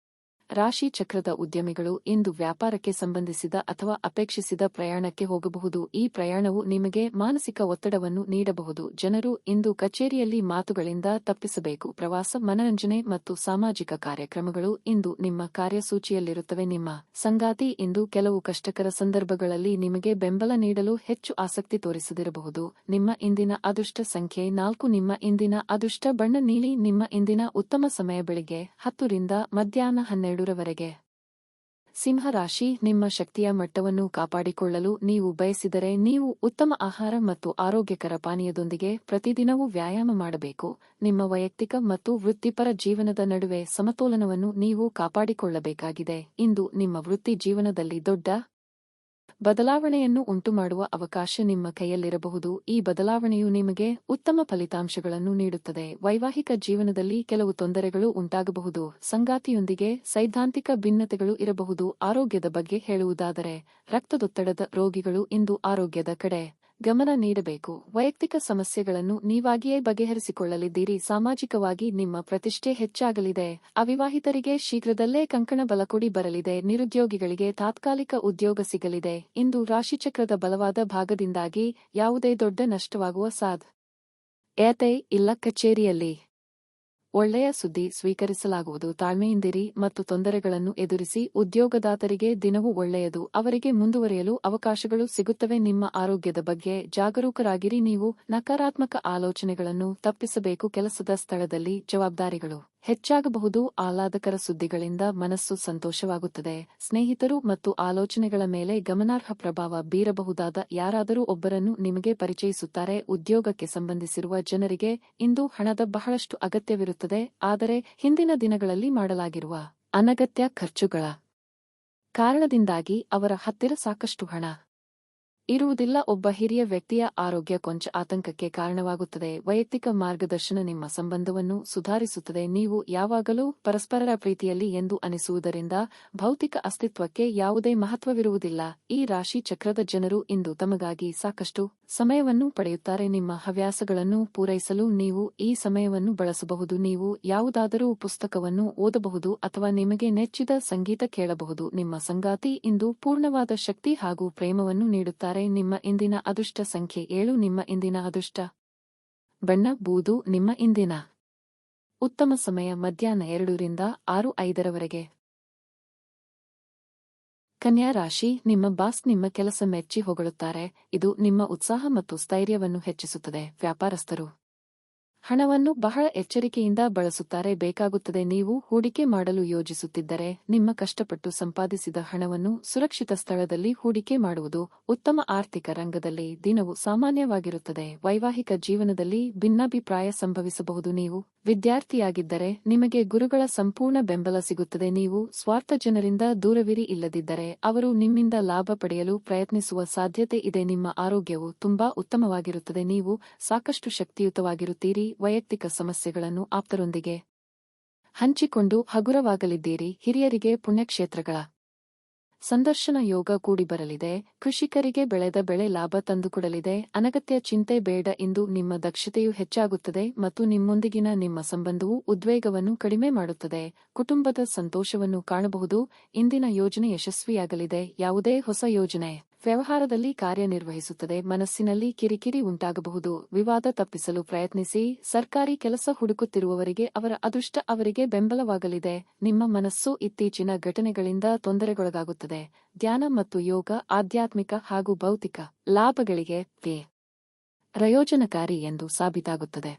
ರಾಶಿ ಚಕ್ರದ ಉದ್ಯಮಿಗಳು ಇಂದು ವ್ಯಾಪಾರಕ್ಕೆ ಸಂಬಂಧಿಸಿದ ಅಥವಾ ಅಪೇಕ್ಷಿಸಿದ ಪ್ರಯಾಣಕ್ಕೆ ಹೋಗಬಹುದು. ಈ ಪ್ರಯಾಣವು ನಿಮಗೆ ಮಾನಸಿಕ ಒತ್ತಡವನ್ನು ನೀಡಬಹುದು. ಜನರು ಇಂದು ಕಚೇರಿಯಲ್ಲಿ ಮಾತುಗಳಿಂದ ತಪ್ಪಿಸಬೇಕು. ಪ್ರವಾಸ, ಮನರಂಜನೆ ಮತ್ತು ಸಾಮಾಜಿಕ ಕಾರ್ಯಕ್ರಮಗಳು ಇಂದು ನಿಮ್ಮ ಕಾರ್ಯಸೂಚಿಯಲ್ಲಿರುತ್ತವೆ. ನಿಮ್ಮ ಸಂಗಾತಿ ಇಂದು ಕೆಲವು ಕಷ್ಟಕರ ಸಂದರ್ಭಗಳಲ್ಲಿ ನಿಮಗೆ ಬೆಂಬಲ ನೀಡಲು ಹೆಚ್ಚು ಆಸಕ್ತಿ ತೋರಿಸದಿರಬಹುದು. ನಿಮ್ಮ ಇಂದಿನ ಅದೃಷ್ಟ ಸಂಖ್ಯೆ 4. ನಿಮ್ಮ ಇಂದಿನ ಅದೃಷ್ಟ ಬಣ್ಣ ನೀಲಿ. ನಿಮ್ಮ ಇಂದಿನ ಉತ್ತಮ ಸಮಯ ಬೆಳಿಗ್ಗೆ 10 ರಿಂದ ಮಧ್ಯಾಹ್ನ 12 ರವರೆಗೆ. ಸಿಂಹ ರಾಶಿ. ನಿಮ್ಮ ಶಕ್ತಿಯ ಮಟ್ಟವನ್ನು ಕಾಪಾಡಿಕೊಳ್ಳಲು ನೀವು ಬಯಸಿದರೆ ನೀವು ಉತ್ತಮ ಆಹಾರ ಮತ್ತು ಆರೋಗ್ಯಕರ ಪಾನೀಯದೊಂದಿಗೆ ಪ್ರತಿದಿನವೂ ವ್ಯಾಯಾಮ ಮಾಡಬೇಕು. ನಿಮ್ಮ ವೈಯಕ್ತಿಕ ಮತ್ತು ವೃತ್ತಿಪರ ಜೀವನದ ನಡುವೆ ಸಮತೋಲನವನ್ನು ನೀವು ಕಾಪಾಡಿಕೊಳ್ಳಬೇಕಾಗಿದೆ. ಇಂದು ನಿಮ್ಮ ವೃತ್ತಿ ಜೀವನದಲ್ಲಿ ದೊಡ್ಡ ಬದಲಾವಣೆಯನ್ನು ಉಂಟುಮಾಡುವ ಅವಕಾಶ ನಿಮ್ಮ ಕೈಯಲ್ಲಿರಬಹುದು. ಈ ಬದಲಾವಣೆಯು ನಿಮಗೆ ಉತ್ತಮ ಫಲಿತಾಂಶಗಳನ್ನು ನೀಡುತ್ತದೆ. ವೈವಾಹಿಕ ಜೀವನದಲ್ಲಿ ಕೆಲವು ತೊಂದರೆಗಳು ಉಂಟಾಗಬಹುದು. ಸಂಗಾತಿಯೊಂದಿಗೆ ಸೈದ್ಧಾಂತಿಕ ಭಿನ್ನತೆಗಳು ಇರಬಹುದು. ಆರೋಗ್ಯದ ಬಗ್ಗೆ ಹೇಳುವುದಾದರೆ, ರಕ್ತದೊತ್ತಡದ ರೋಗಿಗಳು ಇಂದು ಆರೋಗ್ಯದ ಕಡೆ ಗಮನ ನೀಡಬೇಕು. ವೈಯಕ್ತಿಕ ಸಮಸ್ಯೆಗಳನ್ನು ನೀವಾಗಿಯೇ ಬಗೆಹರಿಸಿಕೊಳ್ಳಲಿದ್ದೀರಿ. ಸಾಮಾಜಿಕವಾಗಿ ನಿಮ್ಮ ಪ್ರತಿಷ್ಠೆ ಹೆಚ್ಚಾಗಲಿದೆ. ಅವಿವಾಹಿತರಿಗೆ ಶೀಘ್ರದಲ್ಲೇ ಕಂಕಣ ಬಲಕೊಡಿ ಬರಲಿದೆ. ನಿರುದ್ಯೋಗಿಗಳಿಗೆ ತಾತ್ಕಾಲಿಕ ಉದ್ಯೋಗ ಸಿಗಲಿದೆ. ಇಂದು ರಾಶಿಚಕ್ರದ ಬಲವಾದ ಭಾಗದಿಂದಾಗಿ ಯಾವುದೇ ದೊಡ್ಡ ನಷ್ಟವಾಗುವ ಸಾಧ್ಯತೆ ಇಲ್ಲ. ಕಚೇರಿಯಲ್ಲಿ ಒಳ್ಳೆಯ ಸುದ್ದಿ ಸ್ವೀಕರಿಸಲಾಗುವುದು. ತಾಳ್ಮೆಯಿಂದಿರಿ ಮತ್ತು ತೊಂದರೆಗಳನ್ನು ಎದುರಿಸಿ. ಉದ್ಯೋಗದಾತರಿಗೆ ದಿನವೂ ಒಳ್ಳೆಯದು. ಅವರಿಗೆ ಮುಂದುವರಿಯಲು ಅವಕಾಶಗಳು ಸಿಗುತ್ತವೆ. ನಿಮ್ಮ ಆರೋಗ್ಯದ ಬಗ್ಗೆ ಜಾಗರೂಕರಾಗಿರಿ. ನೀವು ನಕಾರಾತ್ಮಕ ಆಲೋಚನೆಗಳನ್ನು ತಪ್ಪಿಸಬೇಕು. ಕೆಲಸದ ಸ್ಥಳದಲ್ಲಿ ಜವಾಬ್ದಾರಿಗಳು ಹೆಚ್ಚಾಗಬಹುದು. ಆಹ್ಲಾದಕರ ಸುದ್ದಿಗಳಿಂದ ಮನಸ್ಸು ಸಂತೋಷವಾಗುತ್ತದೆ. ಸ್ನೇಹಿತರು ಮತ್ತು ಆಲೋಚನೆಗಳ ಮೇಲೆ ಗಮನಾರ್ಹ ಪ್ರಭಾವ ಬೀರಬಹುದಾದ ಯಾರಾದರೂ ಒಬ್ಬರನ್ನು ನಿಮಗೆ ಪರಿಚಯಿಸುತ್ತಾರೆ. ಉದ್ಯೋಗಕ್ಕೆ ಸಂಬಂಧಿಸಿರುವ ಜನರಿಗೆ ಇಂದು ಹಣದ ಬಹಳಷ್ಟು ಅಗತ್ಯವಿರುತ್ತದೆ, ಆದರೆ ಹಿಂದಿನ ದಿನಗಳಲ್ಲಿ ಮಾಡಲಾಗಿರುವ ಅನಗತ್ಯ ಖರ್ಚುಗಳ ಕಾರಣದಿಂದಾಗಿ ಅವರ ಹತ್ತಿರ ಸಾಕಷ್ಟು ಹಣ ಇರುವುದಿಲ್ಲ. ಒಬ್ಬ ಹಿರಿಯ ವ್ಯಕ್ತಿಯ ಆರೋಗ್ಯ ಕೊಂಚ ಆತಂಕಕ್ಕೆ ಕಾರಣವಾಗುತ್ತದೆ. ವೈಯಕ್ತಿಕ ಮಾರ್ಗದರ್ಶನ ನಿಮ್ಮ ಸಂಬಂಧವನ್ನು ಸುಧಾರಿಸುತ್ತದೆ. ನೀವು ಯಾವಾಗಲೂ ಪರಸ್ಪರರ ಪ್ರೀತಿಯಲ್ಲಿ ಎಂದು ಅನಿಸುವುದರಿಂದ ಭೌತಿಕ ಅಸ್ತಿತ್ವಕ್ಕೆ ಯಾವುದೇ ಮಹತ್ವವಿರುವುದಿಲ್ಲ. ಈ ರಾಶಿ ಚಕ್ರದ ಜನರು ಇಂದು ತಮಗಾಗಿ ಸಾಕಷ್ಟು ಸಮಯವನ್ನು ಪಡೆಯುತ್ತಾರೆ. ನಿಮ್ಮ ಹವ್ಯಾಸಗಳನ್ನು ಪೂರೈಸಲು ನೀವು ಈ ಸಮಯವನ್ನು ಬಳಸಬಹುದು. ನೀವು ಯಾವುದಾದರೂ ಪುಸ್ತಕವನ್ನು ಓದಬಹುದು ಅಥವಾ ನಿಮಗೆ ನೆಚ್ಚಿದ ಸಂಗೀತ ಕೇಳಬಹುದು. ನಿಮ್ಮ ಸಂಗಾತಿ ಇಂದು ಪೂರ್ಣವಾದ ಶಕ್ತಿ ಹಾಗೂ ಪ್ರೇಮವನ್ನು ನೀಡುತ್ತಾರೆ. ನಿಮ್ಮ ಇಂದಿನ ಅದೃಷ್ಟ ಸಂಖ್ಯೆ 7. ನಿಮ್ಮ ಇಂದಿನ ಅದೃಷ್ಟ ಬಣ್ಣ ಬೂದು. ನಿಮ್ಮ ಇಂದಿನ ಉತ್ತಮ ಸಮಯ ಮಧ್ಯಾಹ್ನ 2 ರಿಂದ 6:05 ಕನ್ಯಾ ರಾಶಿ, ನಿಮ್ಮ ಬಾಸ್ ನಿಮ್ಮ ಕೆಲಸ ಮೆಚ್ಚಿ ಹೊಗಳುತ್ತಾರೆ. ಇದು ನಿಮ್ಮ ಉತ್ಸಾಹ ಮತ್ತು ಸ್ಥೈರ್ಯವನ್ನು ಹೆಚ್ಚಿಸುತ್ತದೆ. ವ್ಯಾಪಾರಸ್ಥರು ಹಣವನ್ನು ಬಹಳ ಎಚ್ಚರಿಕೆಯಿಂದ ಬಳಸುತ್ತಾರೆ. ಬೇಕಾಗುತ್ತದೆ. ನೀವು ಹೂಡಿಕೆ ಮಾಡಲು ಯೋಜಿಸುತ್ತಿದ್ದರೆ ನಿಮ್ಮ ಕಷ್ಟಪಟ್ಟು ಸಂಪಾದಿಸಿದ ಹಣವನ್ನು ಸುರಕ್ಷಿತ ಸ್ಥಳದಲ್ಲಿ ಹೂಡಿಕೆ ಮಾಡುವುದು ಉತ್ತಮ. ಆರ್ಥಿಕ ರಂಗದಲ್ಲಿ ದಿನವು ಸಾಮಾನ್ಯವಾಗಿರುತ್ತದೆ. ವೈವಾಹಿಕ ಜೀವನದಲ್ಲಿ ಭಿನ್ನಾಭಿಪ್ರಾಯ ಸಂಭವಿಸಬಹುದು. ನೀವು ವಿದ್ಯಾರ್ಥಿಯಾಗಿದ್ದರೆ ನಿಮಗೆ ಗುರುಗಳ ಸಂಪೂರ್ಣ ಬೆಂಬಲ ಸಿಗುತ್ತದೆ. ನೀವು ಸ್ವಾರ್ಥ ಜನರಿಂದ ದೂರವಿರಿ, ಇಲ್ಲದಿದ್ದರೆ ಅವರು ನಿಮ್ಮಿಂದ ಲಾಭ ಪಡೆಯಲು ಪ್ರಯತ್ನಿಸುವ ಸಾಧ್ಯತೆ ಇದೆ. ನಿಮ್ಮ ಆರೋಗ್ಯವು ತುಂಬಾ ಉತ್ತಮವಾಗಿರುತ್ತದೆ. ನೀವು ಸಾಕಷ್ಟು ಶಕ್ತಿಯುತವಾಗಿರುತ್ತೀರಿ. ವೈಯಕ್ತಿಕ ಸಮಸ್ಯೆಗಳನ್ನು ಆಪ್ತರೊಂದಿಗೆ ಹಂಚಿಕೊಂಡು ಹಗುರವಾಗಲಿದ್ದೀರಿ. ಹಿರಿಯರಿಗೆ ಪುಣ್ಯಕ್ಷೇತ್ರಗಳ ಸಂದರ್ಶನ ಯೋಗ ಕೂಡಿಬರಲಿದೆ. ಕೃಷಿಕರಿಗೆ ಬೆಳೆದ ಬೆಳೆ ಲಾಭ ತಂದುಕೊಡಲಿದೆ. ಅನಗತ್ಯ ಚಿಂತೆ ಬೇಡ. ಇಂದು ನಿಮ್ಮ ದಕ್ಷತೆಯು ಹೆಚ್ಚಾಗುತ್ತದೆ ಮತ್ತು ನಿಮ್ಮೊಂದಿಗಿನ ನಿಮ್ಮ ಸಂಬಂಧವು ಉದ್ವೇಗವನ್ನು ಕಡಿಮೆ ಮಾಡುತ್ತದೆ. ಕುಟುಂಬದ ಸಂತೋಷವನ್ನು ಕಾಣಬಹುದು. ಇಂದಿನ ಯೋಜನೆ ಯಶಸ್ವಿಯಾಗಲಿದೆ. ಯಾವುದೇ ಹೊಸ ಯೋಜನೆ ವ್ಯವಹಾರದಲ್ಲಿ ಕಾರ್ಯನಿರ್ವಹಿಸುತ್ತದೆ. ಮನಸ್ಸಿನಲ್ಲಿ ಕಿರಿಕಿರಿ ಉಂಟಾಗಬಹುದು. ವಿವಾದ ತಪ್ಪಿಸಲು ಪ್ರಯತ್ನಿಸಿ. ಸರ್ಕಾರಿ ಕೆಲಸ ಹುಡುಕುತ್ತಿರುವವರಿಗೆ ಅವರ ಅದೃಷ್ಟ ಅವರಿಗೆ ಬೆಂಬಲವಾಗಲಿದೆ. ನಿಮ್ಮ ಮನಸ್ಸು ಇತ್ತೀಚಿನ ಘಟನೆಗಳಿಂದ ತೊಂದರೆಗೊಳಗಾಗುತ್ತದೆ. ಧ್ಯಾನ ಮತ್ತು ಯೋಗ ಆಧ್ಯಾತ್ಮಿಕ ಹಾಗೂ ಭೌತಿಕ ಲಾಭಗಳಿಗೆ ಪ್ರಯೋಜನಕಾರಿ ಎಂದು ಸಾಬೀತಾಗುತ್ತದೆ.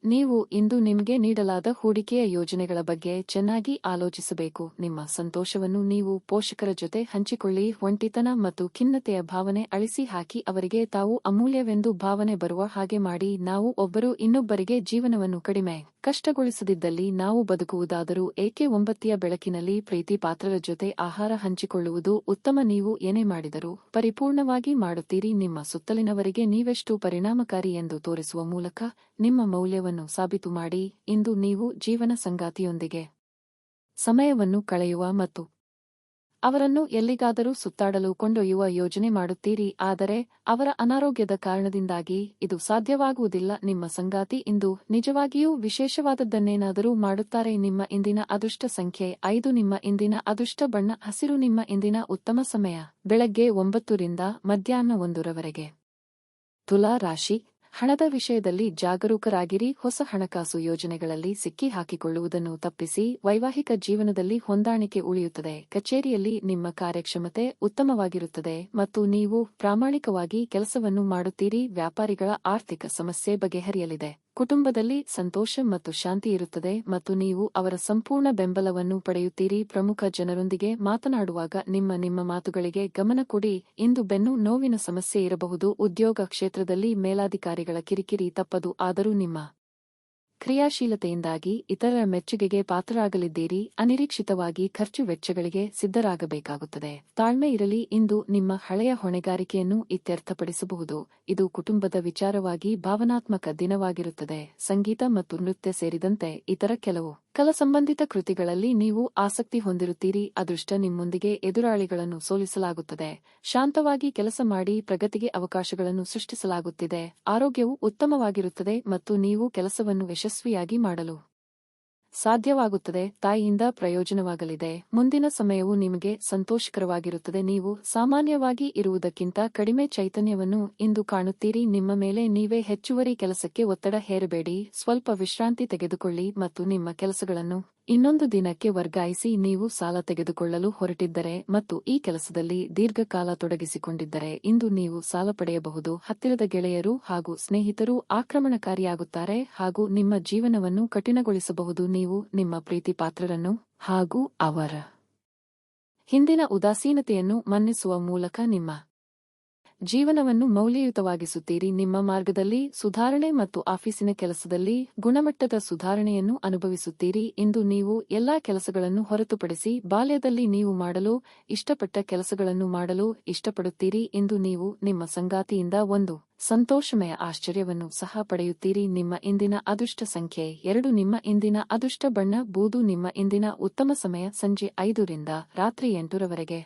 ನೀವು ಇಂದು ನಿಮಗೆ ನೀಡಲಾದ ಹೂಡಿಕೆಯ ಯೋಜನೆಗಳ ಬಗ್ಗೆ ಚೆನ್ನಾಗಿ ಆಲೋಚಿಸಬೇಕು. ನಿಮ್ಮ ಸಂತೋಷವನ್ನು ನೀವು ಪೋಷಕರ ಜೊತೆ ಹಂಚಿಕೊಳ್ಳಿ. ಒಂಟಿತನ ಮತ್ತು ಖಿನ್ನತೆಯ ಭಾವನೆ ಅಳಿಸಿ ಹಾಕಿ. ಅವರಿಗೆ ತಾವು ಅಮೂಲ್ಯವೆಂದು ಭಾವನೆ ಬರುವ ಹಾಗೆ ಮಾಡಿ. ನಾವು ಒಬ್ಬರು ಇನ್ನೊಬ್ಬರಿಗೆ ಜೀವನವನ್ನು ಕಡಿಮೆ ಕಷ್ಟಗೊಳಿಸದಿದ್ದಲ್ಲಿ ನಾವು ಬದುಕುವುದಾದರೂ ಏಕೆ? ಒಂಬತ್ತಿಯ ಬೆಳಕಿನಲ್ಲಿ ಪ್ರೀತಿ ಪಾತ್ರರ ಜೊತೆ ಆಹಾರ ಹಂಚಿಕೊಳ್ಳುವುದು ಉತ್ತಮ. ನೀವು ಏನೇ ಮಾಡಿದರೂ ಪರಿಪೂರ್ಣವಾಗಿ ಮಾಡುತ್ತೀರಿ. ನಿಮ್ಮ ಸುತ್ತಲಿನವರಿಗೆ ನೀವೆಷ್ಟು ಪರಿಣಾಮಕಾರಿ ಎಂದು ತೋರಿಸುವ ಮೂಲಕ ನಿಮ್ಮ ಮೌಲ್ಯವನ್ನು ಸಾಬೀತು ಮಾಡಿ. ಇಂದು ನೀವು ಜೀವನ ಸಂಗಾತಿಯೊಂದಿಗೆ ಸಮಯವನ್ನು ಕಳೆಯುವ ಮತ್ತು ಅವರನ್ನು ಎಲ್ಲಿಗಾದರೂ ಸುತ್ತಾಡಲು ಕೊಂಡೊಯ್ಯುವ ಯೋಜನೆ ಮಾಡುತ್ತೀರಿ. ಆದರೆ ಅವರ ಅನಾರೋಗ್ಯದ ಕಾರಣದಿಂದಾಗಿ ಇದು ಸಾಧ್ಯವಾಗುವುದಿಲ್ಲ. ನಿಮ್ಮ ಸಂಗಾತಿ ಇಂದು ನಿಜವಾಗಿಯೂ ವಿಶೇಷವಾದದ್ದನ್ನೇನಾದರೂ ಮಾಡುತ್ತಾರೆ. ನಿಮ್ಮ ಇಂದಿನ ಅದೃಷ್ಟ ಸಂಖ್ಯೆ 5. ನಿಮ್ಮ ಇಂದಿನ ಅದೃಷ್ಟ ಬಣ್ಣ ಹಸಿರು. ನಿಮ್ಮ ಇಂದಿನ ಉತ್ತಮ ಸಮಯ ಬೆಳಗ್ಗೆ 9 ರಿಂದ ಮಧ್ಯಾಹ್ನ 1 ತುಲಾ ರಾಶಿ, ಹಣದ ವಿಷಯದಲ್ಲಿ ಜಾಗರೂಕರಾಗಿರಿ. ಹೊಸ ಹಣಕಾಸು ಯೋಜನೆಗಳಲ್ಲಿ ಸಿಕ್ಕಿ ಹಾಕಿಕೊಳ್ಳುವುದನ್ನು ತಪ್ಪಿಸಿ. ವೈವಾಹಿಕ ಜೀವನದಲ್ಲಿ ಹೊಂದಾಣಿಕೆ ಉಳಿಯುತ್ತದೆ. ಕಚೇರಿಯಲ್ಲಿ ನಿಮ್ಮ ಕಾರ್ಯಕ್ಷಮತೆ ಉತ್ತಮವಾಗಿರುತ್ತದೆ ಮತ್ತು ನೀವು ಪ್ರಾಮಾಣಿಕವಾಗಿ ಕೆಲಸವನ್ನು ಮಾಡುತ್ತೀರಿ. ವ್ಯಾಪಾರಿಗಳ ಆರ್ಥಿಕ ಸಮಸ್ಯೆ ಬಗೆಹರಿಯಲಿದೆ. ಕುಟುಂಬದಲ್ಲಿ ಸಂತೋಷ ಮತ್ತು ಶಾಂತಿ ಇರುತ್ತದೆ ಮತ್ತು ನೀವು ಅವರ ಸಂಪೂರ್ಣ ಬೆಂಬಲವನ್ನು ಪಡೆಯುತ್ತೀರಿ. ಪ್ರಮುಖ ಜನರೊಂದಿಗೆ ಮಾತನಾಡುವಾಗ ನಿಮ್ಮ ಮಾತುಗಳಿಗೆ ಗಮನ ಕೊಡಿ. ಇಂದು ಬೆನ್ನು ನೋವಿನ ಸಮಸ್ಯೆ ಇರಬಹುದು. ಉದ್ಯೋಗ ಕ್ಷೇತ್ರದಲ್ಲಿ ಮೇಲಾಧಿಕಾರಿಗಳ ಕಿರಿಕಿರಿ ತಪ್ಪದು. ಆದರೂ ನಿಮ್ಮ ಕ್ರಿಯಾಶೀಲತೆಯಿಂದಾಗಿ ಇತರರ ಮೆಚ್ಚುಗೆಗೆ ಪಾತ್ರರಾಗಲಿದ್ದೀರಿ. ಅನಿರೀಕ್ಷಿತವಾಗಿ ಖರ್ಚು ವೆಚ್ಚಗಳಿಗೆ ಸಿದ್ಧರಾಗಬೇಕಾಗುತ್ತದೆ. ತಾಳ್ಮೆ ಇರಲಿ. ಇಂದು ನಿಮ್ಮ ಹಳೆಯ ಹೊಣೆಗಾರಿಕೆಯನ್ನು ಇತ್ಯರ್ಥಪಡಿಸಬಹುದು. ಇದು ಕುಟುಂಬದ ವಿಚಾರವಾಗಿ ಭಾವನಾತ್ಮಕ ದಿನವಾಗಿರುತ್ತದೆ. ಸಂಗೀತ ಮತ್ತು ನೃತ್ಯ ಸೇರಿದಂತೆ ಇತರ ಕೆಲವು ಕಲಾ ಸಂಬಂಧಿತ ಕೃತಿಗಳಲ್ಲಿ ನೀವು ಆಸಕ್ತಿ ಹೊಂದಿರುತ್ತೀರಿ. ಅದೃಷ್ಟ ನಿಮ್ಮೊಂದಿಗೆ ಎದುರಾಳಿಗಳನ್ನು ಸೋಲಿಸಲಾಗುತ್ತದೆ. ಶಾಂತವಾಗಿ ಕೆಲಸ ಮಾಡಿ. ಪ್ರಗತಿಗೆ ಅವಕಾಶಗಳನ್ನು ಸೃಷ್ಟಿಸಲಾಗುತ್ತಿದೆ. ಆರೋಗ್ಯವು ಉತ್ತಮವಾಗಿರುತ್ತದೆ ಮತ್ತು ನೀವು ಕೆಲಸವನ್ನು ಯಶಸ್ವಿಯಾಗಿ ಮಾಡಲು ಸಾಧ್ಯವಾಗುತ್ತದೆ. ತಾಯಿಯಿಂದ ಪ್ರಯೋಜನವಾಗಲಿದೆ. ಮುಂದಿನ ಸಮಯವು ನಿಮಗೆ ಸಂತೋಷಕರವಾಗಿರುತ್ತದೆ. ನೀವು ಸಾಮಾನ್ಯವಾಗಿ ಇರುವುದಕ್ಕಿಂತ ಕಡಿಮೆ ಚೈತನ್ಯವನ್ನು ಇಂದು ಕಾಣುತ್ತೀರಿ. ನಿಮ್ಮ ಮೇಲೆ ನೀವೇ ಹೆಚ್ಚುವರಿ ಕೆಲಸಕ್ಕೆ ಒತ್ತಡ ಹೇರಬೇಡಿ. ಸ್ವಲ್ಪ ವಿಶ್ರಾಂತಿ ತೆಗೆದುಕೊಳ್ಳಿ ಮತ್ತು ನಿಮ್ಮ ಕೆಲಸಗಳನ್ನು ಇನ್ನೊಂದು ದಿನಕ್ಕೆ ವರ್ಗಾಯಿಸಿ. ನೀವು ಸಾಲ ತೆಗೆದುಕೊಳ್ಳಲು ಹೊರಟಿದ್ದರೆ ಮತ್ತು ಈ ಕೆಲಸದಲ್ಲಿ ದೀರ್ಘಕಾಲ ತೊಡಗಿಸಿಕೊಂಡಿದ್ದರೆ ಇಂದು ನೀವು ಸಾಲ ಪಡೆಯಬಹುದು. ಹತ್ತಿರದ ಗೆಳೆಯರು ಹಾಗೂ ಸ್ನೇಹಿತರು ಆಕ್ರಮಣಕಾರಿಯಾಗುತ್ತಾರೆ ಹಾಗೂ ನಿಮ್ಮ ಜೀವನವನ್ನು ಕಠಿಣಗೊಳಿಸಬಹುದು. ನೀವು ನಿಮ್ಮ ಪ್ರೀತಿ ಪಾತ್ರರನ್ನು ಹಾಗೂ ಅವರ ಹಿಂದಿನ ಉದಾಸೀನತೆಯನ್ನು ಮನ್ನಿಸುವ ಮೂಲಕ ನಿಮ್ಮ ಜೀವನವನ್ನು ಮೌಲ್ಯಯುತವಾಗಿಸುತ್ತೀರಿ. ನಿಮ್ಮ ಮಾರ್ಗದಲ್ಲಿ ಸುಧಾರಣೆ ಮತ್ತು ಆಫೀಸಿನ ಕೆಲಸದಲ್ಲಿ ಗುಣಮಟ್ಟದ ಸುಧಾರಣೆಯನ್ನು ಅನುಭವಿಸುತ್ತೀರಿ. ಇಂದು ನೀವು ಎಲ್ಲಾ ಕೆಲಸಗಳನ್ನು ಹೊರತುಪಡಿಸಿ ಬಾಲ್ಯದಲ್ಲಿ ನೀವು ಮಾಡಲು ಇಷ್ಟಪಟ್ಟ ಕೆಲಸಗಳನ್ನು ಮಾಡಲು ಇಷ್ಟಪಡುತ್ತೀರಿ. ಇಂದು ನೀವು ನಿಮ್ಮ ಸಂಗಾತಿಯಿಂದ ಒಂದು ಸಂತೋಷಮಯ ಆಶ್ಚರ್ಯವನ್ನು ಸಹ ಪಡೆಯುತ್ತೀರಿ. ನಿಮ್ಮ ಇಂದಿನ ಅದೃಷ್ಟ ಸಂಖ್ಯೆ 2. ನಿಮ್ಮ ಇಂದಿನ ಅದೃಷ್ಟ ಬಣ್ಣ ಬೂದು. ನಿಮ್ಮ ಇಂದಿನ ಉತ್ತಮ ಸಮಯ ಸಂಜೆ 5 ರಿಂದ ರಾತ್ರಿ 8 ರವರೆಗೆ.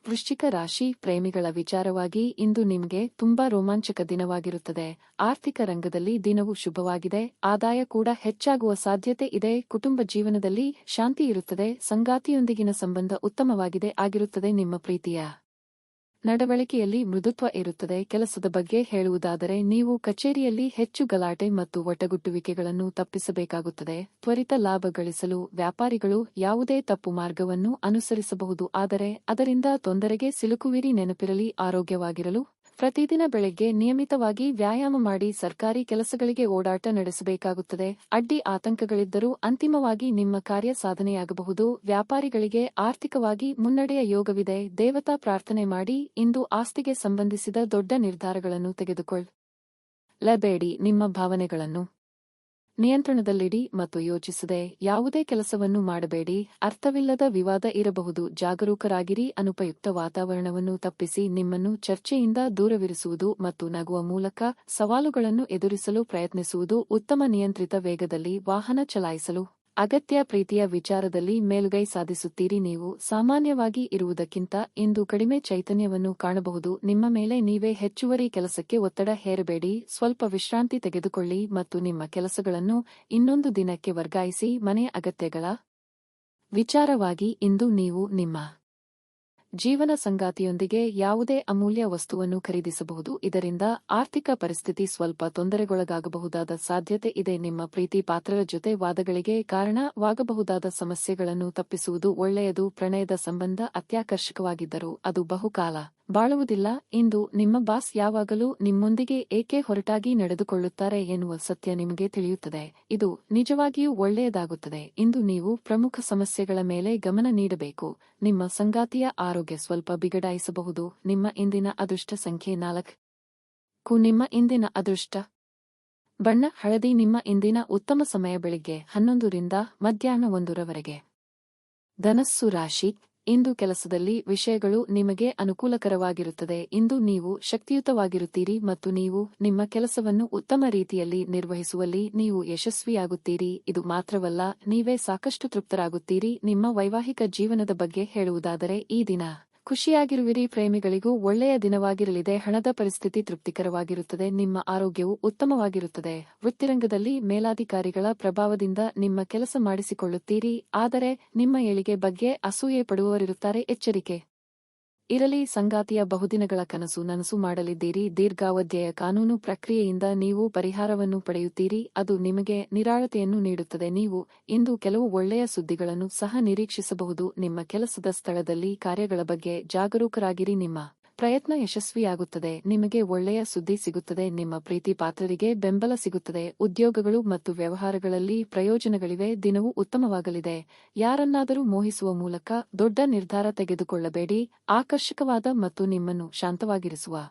ವೃಶ್ಚಿಕ ರಾಶಿ ಪ್ರೇಮಿಗಳ ವಿಚಾರವಾಗಿ ಇಂದು ನಿಮಗೆ ತುಂಬಾ ರೋಮಾಂಚಕ ದಿನವಾಗಿರುತ್ತದೆ. ಆರ್ಥಿಕ ರಂಗದಲ್ಲಿ ದಿನವು ಶುಭವಾಗಿದೆ. ಆದಾಯ ಕೂಡ ಹೆಚ್ಚಾಗುವ ಸಾಧ್ಯತೆ ಇದೆ. ಕುಟುಂಬ ಜೀವನದಲ್ಲಿ ಶಾಂತಿ ಇರುತ್ತದೆ. ಸಂಗಾತಿಯೊಂದಿಗಿನ ಸಂಬಂಧ ಉತ್ತಮವಾಗಿದೆ ಆಗಿರುತ್ತದೆ. ನಿಮ್ಮ ಪ್ರೀತಿಯ ನಡವಳಿಕೆಯಲ್ಲಿ ಮೃದುತ್ವ ಇರುತ್ತದೆ. ಕೆಲಸದ ಬಗ್ಗೆ ಹೇಳುವುದಾದರೆ ನೀವು ಕಚೇರಿಯಲ್ಲಿ ಹೆಚ್ಚು ಗಲಾಟೆ ಮತ್ತು ಒಟಗುಟ್ಟುವಿಕೆಗಳನ್ನು ತಪ್ಪಿಸಬೇಕಾಗುತ್ತದೆ. ತ್ವರಿತ ಲಾಭ ಗಳಿಸಲು ವ್ಯಾಪಾರಿಗಳು ಯಾವುದೇ ತಪ್ಪು ಮಾರ್ಗವನ್ನು ಅನುಸರಿಸಬಹುದು, ಆದರೆ ಅದರಿಂದ ತೊಂದರೆಗೆ ಸಿಲುಕುವಿರಿ. ನೆನಪಿರಲಿ, ಆರೋಗ್ಯವಾಗಿರಲು ಪ್ರತಿದಿನ ಬೆಳಗ್ಗೆ ನಿಯಮಿತವಾಗಿ ವ್ಯಾಯಾಮ ಮಾಡಿ. ಸರ್ಕಾರಿ ಕೆಲಸಗಳಿಗೆ ಓಡಾಟ ನಡೆಸಬೇಕಾಗುತ್ತದೆ. ಅಡ್ಡಿ ಆತಂಕಗಳಿದ್ದರೂ ಅಂತಿಮವಾಗಿ ನಿಮ್ಮ ಕಾರ್ಯ ಸಾಧನೆಯಾಗಬಹುದು. ವ್ಯಾಪಾರಿಗಳಿಗೆ ಆರ್ಥಿಕವಾಗಿ ಮುನ್ನಡೆಯ ಯೋಗವಿದೆ. ದೇವತಾ ಪ್ರಾರ್ಥನೆ ಮಾಡಿ. ಇಂದು ಆಸ್ತಿಗೆ ಸಂಬಂಧಿಸಿದ ದೊಡ್ಡ ನಿರ್ಧಾರಗಳನ್ನು ತೆಗೆದುಕೊಳ್ಳಬೇಡಿ. ನಿಮ್ಮ ಭಾವನೆಗಳನ್ನು ನಿಯಂತ್ರಣದಲ್ಲಿಡಿ ಮತ್ತು ಯೋಚಿಸದೆ ಯಾವುದೇ ಕೆಲಸವನ್ನು ಮಾಡಬೇಡಿ. ಅರ್ಥವಿಲ್ಲದ ವಿವಾದ ಇರಬಹುದು. ಜಾಗರೂಕರಾಗಿರಿ. ಅನುಪಯುಕ್ತ ವಾತಾವರಣವನ್ನು ತಪ್ಪಿಸಿ. ನಿಮ್ಮನ್ನು ಚರ್ಚೆಯಿಂದ ದೂರವಿರಿಸುವುದು ಮತ್ತು ನಗುವ ಮೂಲಕ ಸವಾಲುಗಳನ್ನು ಎದುರಿಸಲು ಪ್ರಯತ್ನಿಸುವುದು ಉತ್ತಮ. ನಿಯಂತ್ರಿತ ವೇಗದಲ್ಲಿ ವಾಹನ ಚಲಾಯಿಸಲು ಅಗತ್ಯ. ಪ್ರೀತಿಯ ವಿಚಾರದಲ್ಲಿ ಮೇಲುಗೈ ಸಾಧಿಸುತ್ತೀರಿ. ನೀವು ಸಾಮಾನ್ಯವಾಗಿ ಇರುವುದಕ್ಕಿಂತ ಇಂದು ಕಡಿಮೆ ಚೈತನ್ಯವನ್ನು ಕಾಣಬಹುದು. ನಿಮ್ಮ ಮೇಲೆ ನೀವೇ ಹೆಚ್ಚುವರಿ ಕೆಲಸಕ್ಕೆ ಒತ್ತಡ ಹೇರಬೇಡಿ. ಸ್ವಲ್ಪ ವಿಶ್ರಾಂತಿ ತೆಗೆದುಕೊಳ್ಳಿ ಮತ್ತು ನಿಮ್ಮ ಕೆಲಸಗಳನ್ನು ಇನ್ನೊಂದು ದಿನಕ್ಕೆ ವರ್ಗಾಯಿಸಿ. ಮನೆಯ ಅಗತ್ಯಗಳ ವಿಚಾರವಾಗಿ ಇಂದು ನೀವು ನಿಮ್ಮ ಜೀವನ ಸಂಗಾತಿಯೊಂದಿಗೆ ಯಾವುದೇ ಅಮೂಲ್ಯ ವಸ್ತುವನ್ನು ಖರೀದಿಸಬಹುದು. ಇದರಿಂದ ಆರ್ಥಿಕ ಪರಿಸ್ಥಿತಿ ಸ್ವಲ್ಪ ತೊಂದರೆಗೊಳಗಾಗಬಹುದಾದ ಸಾಧ್ಯತೆ ಇದೆ. ನಿಮ್ಮ ಪ್ರೀತಿ ಪಾತ್ರರ ಜೊತೆ ವಾದಗಳಿಗೆ ಕಾರಣವಾಗಬಹುದಾದ ಸಮಸ್ಯೆಗಳನ್ನು ತಪ್ಪಿಸುವುದು ಒಳ್ಳೆಯದು. ಪ್ರಣಯದ ಸಂಬಂಧ ಅತ್ಯಾಕರ್ಷಕವಾಗಿದ್ದರೂ ಅದು ಬಹುಕಾಲ ಬಾಳುವುದಿಲ್ಲ. ಇಂದು ನಿಮ್ಮ ಬಾಸ್ ಯಾವಾಗಲೂ ನಿಮ್ಮೊಂದಿಗೆ ಏಕೆ ಹೊರಟಾಗಿ ನಡೆದುಕೊಳ್ಳುತ್ತಾರೆ ಎನ್ನುವ ಸತ್ಯ ನಿಮಗೆ ತಿಳಿಯುತ್ತದೆ. ಇದು ನಿಜವಾಗಿಯೂ ಒಳ್ಳೆಯದಾಗುತ್ತದೆ. ಇಂದು ನೀವು ಪ್ರಮುಖ ಸಮಸ್ಯೆಗಳ ಮೇಲೆ ಗಮನ ನೀಡಬೇಕು. ನಿಮ್ಮ ಸಂಗಾತಿಯ ಆರೋಗ್ಯ ಸ್ವಲ್ಪ ಬಿಗಡಾಯಿಸಬಹುದು. ನಿಮ್ಮ ಇಂದಿನ ಅದೃಷ್ಟ ಸಂಖ್ಯೆ 4. ನಿಮ್ಮ ಇಂದಿನ ಅದೃಷ್ಟ ಬಣ್ಣ ಹಳದಿ. ನಿಮ್ಮ ಇಂದಿನ ಉತ್ತಮ ಸಮಯ ಬೆಳಿಗ್ಗೆ 11 ರಿಂದ ಮಧ್ಯಾಹ್ನ 1 ರವರೆಗೆ. ಧನಸ್ಸು ರಾಶಿ ಇಂದು ಕೆಲಸದಲ್ಲಿ ವಿಷಯಗಳು ನಿಮಗೆ ಅನುಕೂಲಕರವಾಗಿರುತ್ತದೆ. ಇಂದು ನೀವು ಶಕ್ತಿಯುತವಾಗಿರುತ್ತೀರಿ ಮತ್ತು ನೀವು ನಿಮ್ಮ ಕೆಲಸವನ್ನು ಉತ್ತಮ ರೀತಿಯಲ್ಲಿ ನಿರ್ವಹಿಸುವಲ್ಲಿ ನೀವು ಯಶಸ್ವಿಯಾಗುತ್ತೀರಿ. ಇದು ಮಾತ್ರವಲ್ಲ, ನೀವೇ ಸಾಕಷ್ಟು ತೃಪ್ತರಾಗುತ್ತೀರಿ. ನಿಮ್ಮ ವೈವಾಹಿಕ ಜೀವನದ ಬಗ್ಗೆ ಹೇಳುವುದಾದರೆ ಈ ದಿನ ಖುಷಿಯಾಗಿರುವಿರಿ. ಪ್ರೇಮಿಗಳಿಗೂ ಒಳ್ಳೆಯ ದಿನವಾಗಿರಲಿದೆ. ಹಣದ ಪರಿಸ್ಥಿತಿ ತೃಪ್ತಿಕರವಾಗಿರುತ್ತದೆ. ನಿಮ್ಮ ಆರೋಗ್ಯವು ಉತ್ತಮವಾಗಿರುತ್ತದೆ. ವೃತ್ತಿರಂಗದಲ್ಲಿ ಮೇಲಾಧಿಕಾರಿಗಳ ಪ್ರಭಾವದಿಂದ ನಿಮ್ಮ ಕೆಲಸ ಮಾಡಿಸಿಕೊಳ್ಳುತ್ತೀರಿ, ಆದರೆ ನಿಮ್ಮ ಏಳಿಗೆ ಬಗ್ಗೆ ಅಸೂಯೆ ಪಡುವವರಿರುತ್ತಾರೆ. ಎಚ್ಚರಿಕೆ ಇರಲಿ. ಸಂಗಾತಿಯ ಬಹುದಿನಗಳ ಕನಸು ನನಸು ಮಾಡಲಿದ್ದೀರಿ. ದೀರ್ಘಾವಧಿಯ ಕಾನೂನು ಪ್ರಕ್ರಿಯೆಯಿಂದ ನೀವು ಪರಿಹಾರವನ್ನು ಪಡೆಯುತ್ತೀರಿ. ಅದು ನಿಮಗೆ ನಿರಾಳತೆಯನ್ನು ನೀಡುತ್ತದೆ. ನೀವು ಇಂದು ಕೆಲವು ಒಳ್ಳೆಯ ಸುದ್ದಿಗಳನ್ನು ಸಹ ನಿರೀಕ್ಷಿಸಬಹುದು. ನಿಮ್ಮ ಕೆಲಸದ ಸ್ಥಳದಲ್ಲಿ ಕಾರ್ಯಗಳ ಬಗ್ಗೆ ಜಾಗರೂಕರಾಗಿರಿ. ನಿಮ್ಮ ಪ್ರಯತ್ನ ಯಶಸ್ವಿಯಾಗುತ್ತದೆ. ನಿಮಗೆ ಒಳ್ಳೆಯ ಸುದ್ದಿ ಸಿಗುತ್ತದೆ. ನಿಮ್ಮ ಪ್ರೀತಿ ಪಾತ್ರರಿಗೆ ಬೆಂಬಲ ಸಿಗುತ್ತದೆ. ಉದ್ಯೋಗಗಳು ಮತ್ತು ವ್ಯವಹಾರಗಳಲ್ಲಿ ಪ್ರಯೋಜನಗಳಿವೆ. ದಿನವೂ ಉತ್ತಮವಾಗಲಿದೆ. ಯಾರನ್ನಾದರೂ ಮೋಹಿಸುವ ಮೂಲಕ ದೊಡ್ಡ ನಿರ್ಧಾರ ತೆಗೆದುಕೊಳ್ಳಬೇಡಿ. ಆಕರ್ಷಕವಾದ ಮತ್ತು ನಿಮ್ಮನ್ನು ಶಾಂತವಾಗಿರಿಸುವ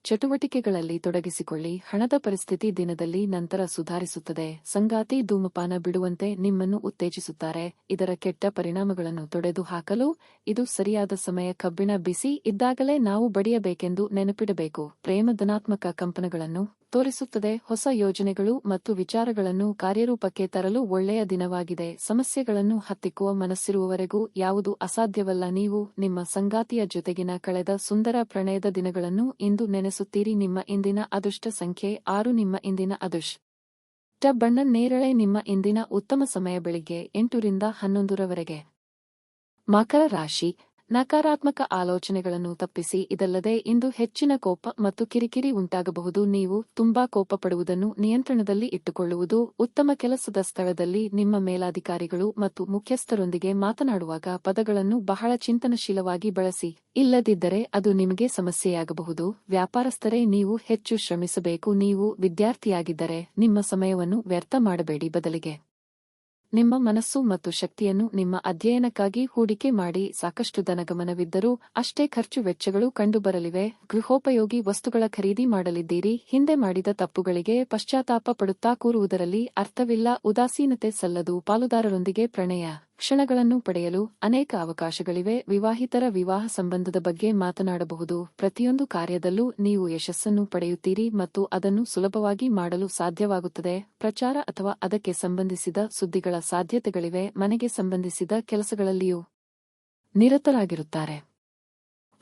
ಚಟುವಟಿಕೆಗಳಲ್ಲಿ ತೊಡಗಿಸಿಕೊಳ್ಳಿ. ಹಣದ ಪರಿಸ್ಥಿತಿ ದಿನದಲ್ಲಿ ನಂತರ ಸುಧಾರಿಸುತ್ತದೆ. ಸಂಗಾತಿ ಧೂಮಪಾನ ಬಿಡುವಂತೆ ನಿಮ್ಮನ್ನು ಉತ್ತೇಜಿಸುತ್ತಾರೆ. ಇದರ ಕೆಟ್ಟ ಪರಿಣಾಮಗಳನ್ನು ತೊಡೆದುಹಾಕಲು ಇದು ಸರಿಯಾದ ಸಮಯ. ಕಬ್ಬಿಣ ಬಿಸಿ ಇದ್ದಾಗಲೇ ನಾವು ಬಡಿಯಬೇಕೆಂದು ನೆನಪಿಡಬೇಕು. ಪ್ರೇಮ ಧನಾತ್ಮಕ ಕಂಪನಗಳನ್ನು ತೋರಿಸುತ್ತದೆ. ಹೊಸ ಯೋಜನೆಗಳು ಮತ್ತು ವಿಚಾರಗಳನ್ನು ಕಾರ್ಯರೂಪಕ್ಕೆ ತರಲು ಒಳ್ಳೆಯ ದಿನವಾಗಿದೆ. ಸಮಸ್ಯೆಗಳನ್ನು ಹತ್ತಿಕ್ಕುವ ಮನಸ್ಸಿರುವವರೆಗೂ ಯಾವುದು ಅಸಾಧ್ಯವಲ್ಲ. ನೀವು ನಿಮ್ಮ ಸಂಗಾತಿಯ ಜೊತೆಗಿನ ಕಳೆದ ಸುಂದರ ಪ್ರಣಯದ ದಿನಗಳನ್ನು ಇಂದು ನೆನೆಸುತ್ತೀರಿ. ನಿಮ್ಮ ಇಂದಿನ ಅದೃಷ್ಟ ಸಂಖ್ಯೆ 6. ನಿಮ್ಮ ಇಂದಿನ ಅದೃಷ್ಟ ಬಣ್ಣ ನೇರಳೆ. ನಿಮ್ಮ ಇಂದಿನ ಉತ್ತಮ ಸಮಯ ಬೆಳಿಗ್ಗೆ 8 ರಿಂದ 11 ರವರೆಗೆ. ಮಕರ ರಾಶಿ ನಕಾರಾತ್ಮಕ ಆಲೋಚನೆಗಳನ್ನು ತಪ್ಪಿಸಿ. ಇದಲ್ಲದೆ ಇಂದು ಹೆಚ್ಚಿನ ಕೋಪ ಮತ್ತು ಕಿರಿಕಿರಿ ಉಂಟಾಗಬಹುದು. ನೀವು ತುಂಬಾ ಕೋಪಪಡುವುದನ್ನು ನಿಯಂತ್ರಣದಲ್ಲಿ ಇಟ್ಟುಕೊಳ್ಳುವುದು ಉತ್ತಮ. ಕೆಲಸದ ಸ್ಥಳದಲ್ಲಿ ನಿಮ್ಮ ಮೇಲಾಧಿಕಾರಿಗಳು ಮತ್ತು ಮುಖ್ಯಸ್ಥರೊಂದಿಗೆ ಮಾತನಾಡುವಾಗ ಪದಗಳನ್ನು ಬಹಳ ಚಿಂತನಶೀಲವಾಗಿ ಬಳಸಿ, ಇಲ್ಲದಿದ್ದರೆ ಅದು ನಿಮಗೆ ಸಮಸ್ಯೆಯಾಗಬಹುದು. ವ್ಯಾಪಾರಸ್ಥರೇ, ನೀವು ಹೆಚ್ಚು ಶ್ರಮಿಸಬೇಕು. ನೀವು ವಿದ್ಯಾರ್ಥಿಯಾಗಿದ್ದರೆ ನಿಮ್ಮ ಸಮಯವನ್ನು ವ್ಯರ್ಥ ಮಾಡಬೇಡಿ. ಬದಲಿಗೆ ನಿಮ್ಮ ಮನಸ್ಸು ಮತ್ತು ಶಕ್ತಿಯನ್ನು ನಿಮ್ಮ ಅಧ್ಯಯನಕ್ಕಾಗಿ ಹೂಡಿಕೆ ಮಾಡಿ. ಸಾಕಷ್ಟು ಧನಗಮನವಿದ್ದರೂ ಅಷ್ಟೇ ಖರ್ಚು ವೆಚ್ಚಗಳು ಕಂಡುಬರಲಿವೆ. ಗೃಹೋಪಯೋಗಿ ವಸ್ತುಗಳ ಖರೀದಿ ಮಾಡಲಿದ್ದೀರಿ. ಹಿಂದೆ ಮಾಡಿದ ತಪ್ಪುಗಳಿಗೆ ಪಶ್ಚಾತ್ತಾಪ ಪಡುತ್ತಾ ಕೂರುವುದರಲ್ಲಿ ಅರ್ಥವಿಲ್ಲ. ಉದಾಸೀನತೆ ಸಲ್ಲದು. ಪಾಲುದಾರರೊಂದಿಗೆ ಪ್ರಣಯ ಕ್ಷಣಗಳನ್ನು ಪಡೆಯಲು ಅನೇಕ ಅವಕಾಶಗಳಿವೆ. ವಿವಾಹಿತರ ವಿವಾಹ ಸಂಬಂಧದ ಬಗ್ಗೆ ಮಾತನಾಡಬಹುದು. ಪ್ರತಿಯೊಂದು ಕಾರ್ಯದಲ್ಲೂ ನೀವು ಯಶಸ್ಸನ್ನು ಪಡೆಯುತ್ತೀರಿ ಮತ್ತು ಅದನ್ನು ಸುಲಭವಾಗಿ ಮಾಡಲು ಸಾಧ್ಯವಾಗುತ್ತದೆ. ಪ್ರಚಾರ ಅಥವಾ ಅದಕ್ಕೆ ಸಂಬಂಧಿಸಿದ ಸುದ್ದಿಗಳ ಸಾಧ್ಯತೆಗಳಿವೆ. ಮನೆಗೆ ಸಂಬಂಧಿಸಿದ ಕೆಲಸಗಳಲ್ಲಿಯೂ ನಿರತರಾಗಿರುತ್ತಾರೆ.